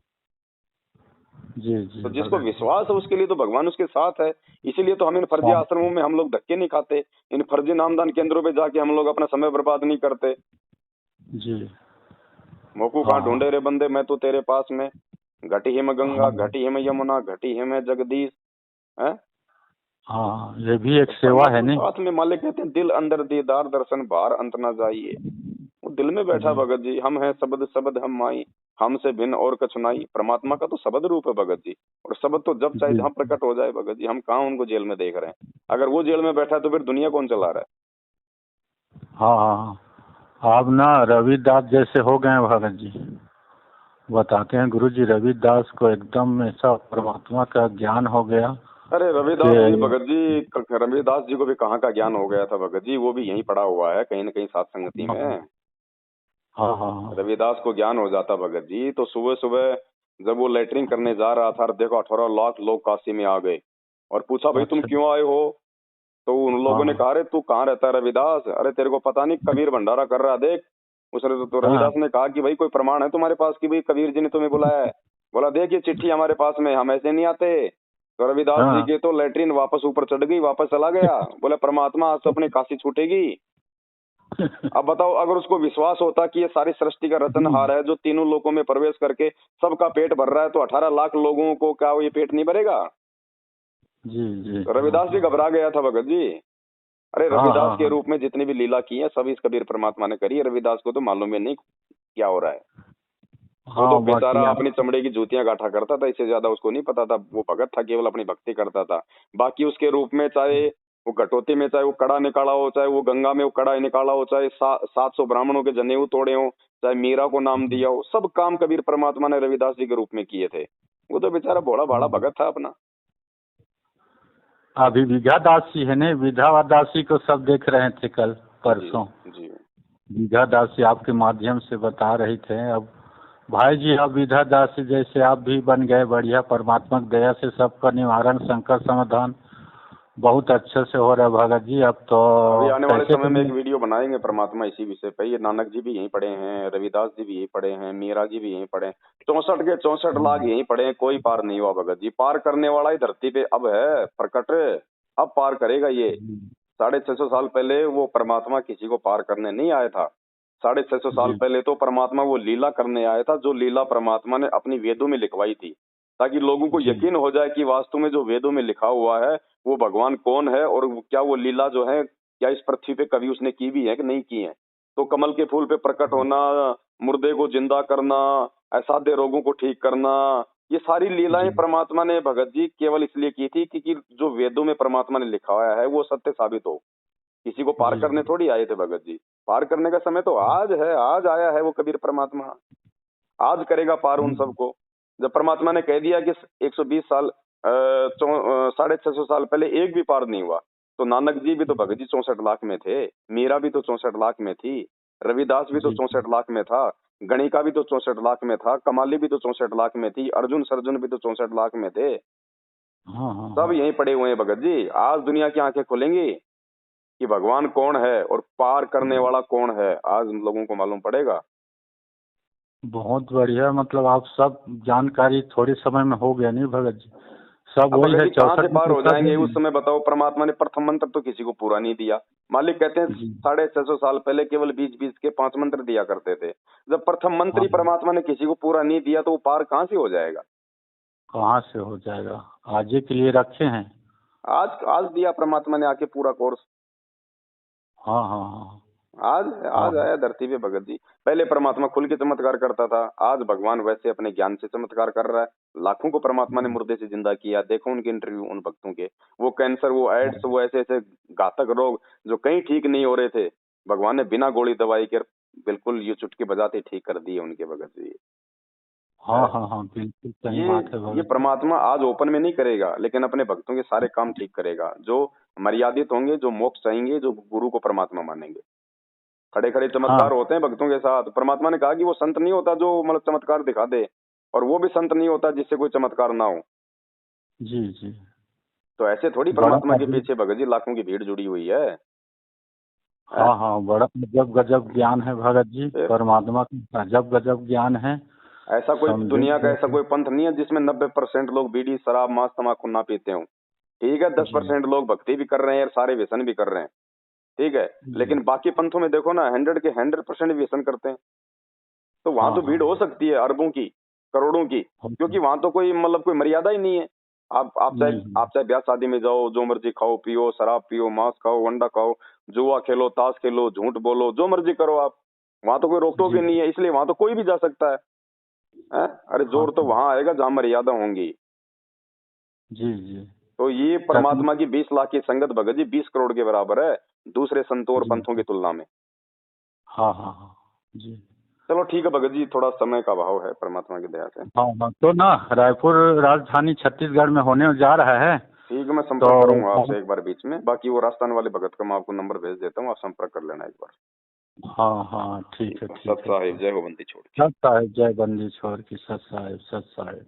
जी जी तो जिसको भगत जी। विश्वास है उसके लिए तो भगवान उसके साथ है। इसीलिए तो हम इन फर्जी साथ आश्रमों में हम लोग धक्के नहीं खाते, इन फर्जी नामदान केंद्रों पे जाके हम लोग अपना समय बर्बाद नहीं करते। जी। मोकू कहाँ ढूंढे हाँ रे बंदे, मैं तो तेरे पास में। घटी हिम गंगा, हाँ घटी हिम यमुना, घटी हिम जगदीश है। हाँ, ये भी एक तो सेवा है परमात्मा नहीं। साथ में, मालिक कहते हैं दिल अंदर दीदार दर्शन बाहर अंत ना जाइए। वो दिल में बैठा जी भगत जी, हम है शब्द शब्द हम माई, हमसे भिन्न और कछु नाई। परमात्मा का तो शब्द रूप है भगत जी, और शब्द तो जब चाहे जी। जहाँ प्रकट हो जाए भगत जी। हम कहाँ उनको जेल में देख रहे हैं? अगर वो जेल में बैठा है तो फिर दुनिया कौन चला रहा हाँ हाँ हाँ। आप ना रविदास जैसे हो गए हैं भगत जी। बताते हैं गुरु जी रविदास को एकदम ऐसा परमात्मा का ज्ञान हो गया है? अरे रविदास जी कि भगत जी, रविदास जी को भी कहाँ का ज्ञान हो गया था भगत जी, वो भी यहीं पड़ा हुआ है कहीं न कहीं सात संगति हाँ में। हाँ हाँ रविदास को ज्ञान हो जाता भगत जी, तो सुबह सुबह जब वो लेटरिंग करने जा रहा था, देखो 18 लाख लोग काशी में आ गए और पूछा भाई तुम अच्छा क्यों आए हो? तो उन लोगों ने हाँ कहा अरे तू कहाँ रहता है रविदास? अरे तेरे को पता नहीं, कबीर भंडारा कर रहा है, देख। उसने तो हाँ रविदास ने कहा कि भाई कोई प्रमाण है तुम्हारे पास कि भाई कबीर जी ने तुम्हें बुलाया है? बोला देख ये चिट्ठी हमारे पास में, हम ऐसे नहीं आते। तो रविदास जी हाँ के तो लेटरिन वापस ऊपर चढ़ गई, वापस चला गया। बोले परमात्मा आज तो अपनी काशी छूटेगी। अब बताओ, अगर उसको विश्वास होता कि ये सारी सृष्टि का रचनहार है जो तीनों लोकों में प्रवेश करके सबका पेट भर रहा है, तो 18 लाख लोगों को क्या वो ये पेट नहीं भरेगा? जी जी तो हाँ रविदास जी हाँ घबरा गया था भगत जी। अरे हाँ रविदास हाँ के हाँ रूप में जितनी भी लीला की है सब इस कबीर परमात्मा ने करी है, रविदास को तो मालूम ही नहीं क्या हो रहा है। वो तो हाँ, बेचारा बाकी आप अपनी चमड़े की जूतियां गांठा करता था, इससे ज्यादा उसको नहीं पता था। वो भगत था, केवल अपनी भक्ति करता था। बाकी उसके रूप में चाहे वो घटोती में चाहे वो कड़ा निकाला हो, चाहे वो गंगा में वो कड़ा निकाला हो, चाहे 700 ब्राह्मणों के जनेऊ तोड़े हो, चाहे मीरा को नाम दिया हो, सब काम कबीर परमात्मा ने रविदास जी के रूप में किए थे। वो तो बेचारा भोला भाड़ा हाँ, भगत था अपना। अभी विघा दासी है नहीं, विधा दासी को सब देख रहे थे कल जी परसों। जी। विधा दासी आपके माध्यम से बता रही थे। अब भाई जी अब विधा दासी जैसे आप भी बन गए बढ़िया, परमात्मा की दया से सबका निवारण संकट समाधान बहुत अच्छे से हो रहा है भगत जी। अब तो अभी आने वाले कैसे समय में एक बने? वीडियो बनाएंगे परमात्मा इसी विषय पे। ये नानक जी भी यहीं पढ़े हैं, रविदास जी भी यहीं पढ़े हैं, मीरा जी भी यहीं पढ़े हैं, 64 के 64 लाख यहीं पढ़े हैं, कोई पार नहीं हुआ भगत जी। पार करने वाला ही धरती पे अब है प्रकट, अब पार करेगा ये। 650 साल पहले वो परमात्मा किसी को पार करने नहीं आया था। 650 साल जी पहले तो परमात्मा वो लीला करने आया था, जो लीला परमात्मा ने अपनी वेदों में लिखवाई थी, ताकि लोगों को जी यकीन हो जाए कि वास्तव में जो वेदों में लिखा हुआ है वो भगवान कौन है, और क्या वो लीला जो है क्या इस पृथ्वी पे कभी उसने की भी है कि नहीं की है। तो कमल के फूल पे प्रकट होना, मुर्दे को जिंदा करना, असाध्य रोगों को ठीक करना, ये सारी लीलाएं जी परमात्मा ने भगत जी केवल इसलिए की थी कि जो वेदों में परमात्मा ने लिखा हुआ है वो सत्य साबित हो। किसी को पार जी करने जी थोड़ी आए थे भगत जी। पार करने का समय तो आज है, आज आया है वो कबीर परमात्मा, आज करेगा पार उन हम्म, सबको। जब परमात्मा ने कह दिया कि 120 साल 650 साल पहले एक भी पार नहीं हुआ, तो नानक जी भी तो भगत जी 64 लाख में थे, मीरा भी तो 64 लाख में थी, रविदास भी तो जी 64 लाख में था, गणिका भी तो 64 लाख में था, कमाली भी तो 64 लाख में थी, अर्जुन सर्जुन भी तो 64 लाख में थे। हाँ हाँ सब हाँ। यहीं पड़े हुए हैं भगत जी। आज दुनिया की आंखें खुलेंगी कि भगवान कौन है और पार करने वाला कौन है, आज हम लोगों को मालूम पड़ेगा। बहुत बढ़िया, मतलब आप सब जानकारी थोड़े समय में हो गया नहीं भगत जी? सब अब वही भगत है जी कहाँ से 64 में पार तो हो सब जाएंगे है। उस समय, बताओ। परमात्मा ने प्रथम मंत्र तो किसी को पूरा नहीं दिया। मालिक कहते हैं जी 650 साल पहले केवल 20-20 के 5 मंत्र दिया करते थे। जब प्रथम मंत्र हाँ, ही परमात्मा ने किसी को पूरा नहीं दिया तो वो पार कहाँ से हो जाएगा। कहाँ से हो जाएगा? आज ही के लिए रखे हैं। आज आज दिया परमात्मा ने आके पूरा कोर्स। हाँ हाँ हाँ आज हाँ आज आया धरती पे भगत जी। पहले परमात्मा खुल के चमत्कार करता था, आज भगवान वैसे अपने ज्ञान से चमत्कार कर रहा है। लाखों को परमात्मा ने मुर्दे से जिंदा किया। देखो उनके इंटरव्यू उन भक्तों के, वो कैंसर, वो एड्स, वो ऐसे ऐसे घातक रोग जो कहीं ठीक नहीं हो रहे थे, भगवान ने बिना गोली दवाई के बिल्कुल ये चुटकी बजाते ठीक कर दिए उनके भगत जी। हाँ है? हाँ हाँ, बिल्कुल सही ये बात है ये भगत। परमात्मा आज ओपन में नहीं करेगा, लेकिन अपने भक्तों के सारे काम ठीक करेगा। जो मर्यादित होंगे, जो मोक्ष चाहेंगे, जो गुरु को परमात्मा मानेंगे। खड़े खड़े हाँ चमत्कार होते हैं भक्तों के साथ। परमात्मा ने कहा कि वो संत नहीं होता जो मतलब चमत्कार दिखा दे, और वो भी संत नहीं होता जिससे कोई चमत्कार ना हो। जी जी। तो ऐसे थोड़ी बड़ा परमात्मा के अजीब। पीछे भगत जी लाखों की भीड़ जुड़ी हुई है। हैं? हाँ हाँ, बड़ा गजब गजब ज्ञान है भगत जी, फिर परमात्मा का गजब गजब ज्ञान है। ऐसा कोई समझे दुनिया का ऐसा जैसे। कोई पंथ नहीं है जिसमें 90% लोग बीड़ी शराब मांस तम्बाकू ना पीते हो। ठीक है, दस जी परसेंट लोग भक्ति भी कर रहे हैं और सारे व्यसन भी कर रहे हैं। ठीक है, जी। लेकिन बाकी पंथों में देखो ना, 100 के 100% व्यसन करते हैं। तो वहां हाँ तो हाँ भीड़ हो सकती है अरबों की, करोड़ों की, हाँ, क्योंकि वहां तो कोई मतलब कोई मर्यादा ही नहीं है। नहीं आप चाहे ब्याह शादी में जाओ, जो मर्जी खाओ पियो, शराब पियो, मांस खाओ, अंडा खाओ, जुआ खेलो, ताश खेलो, झूठ बोलो, जो मर्जी करो आप। वहां तो कोई रोक टोक ही जी। नहीं है, इसलिए वहां तो कोई भी जा सकता है। हैं? अरे हाँ जोर तो हाँ, वहां आएगा जहां मर्यादा होंगी। जी जी। तो ये तभी। परमात्मा की 20 लाख की संगत भगत जी 20 करोड़ के बराबर है दूसरे संतों और जी पंथों की तुलना में। हाँ हाँ हाँ जी। चलो ठीक है भगत जी, थोड़ा समय का अभाव है परमात्मा की दया से। हाँ हाँ, तो ना रायपुर राजधानी छत्तीसगढ़ में होने जा रहा है। ठीक है, मैं तो संपर्क करूंगा आपसे एक बार बीच में। बाकी वो राजस्थान वाले भगत का मैं आपको नंबर भेज देता हूँ, आप संपर्क कर लेना एक बार। हाँ हाँ, ठीक ठीक है है, ठीक सत है। साहिब, जय हो बंदी छोड़ के। सत साहेब जय बंदी छोड़ की, सत साहेब सत साहेब।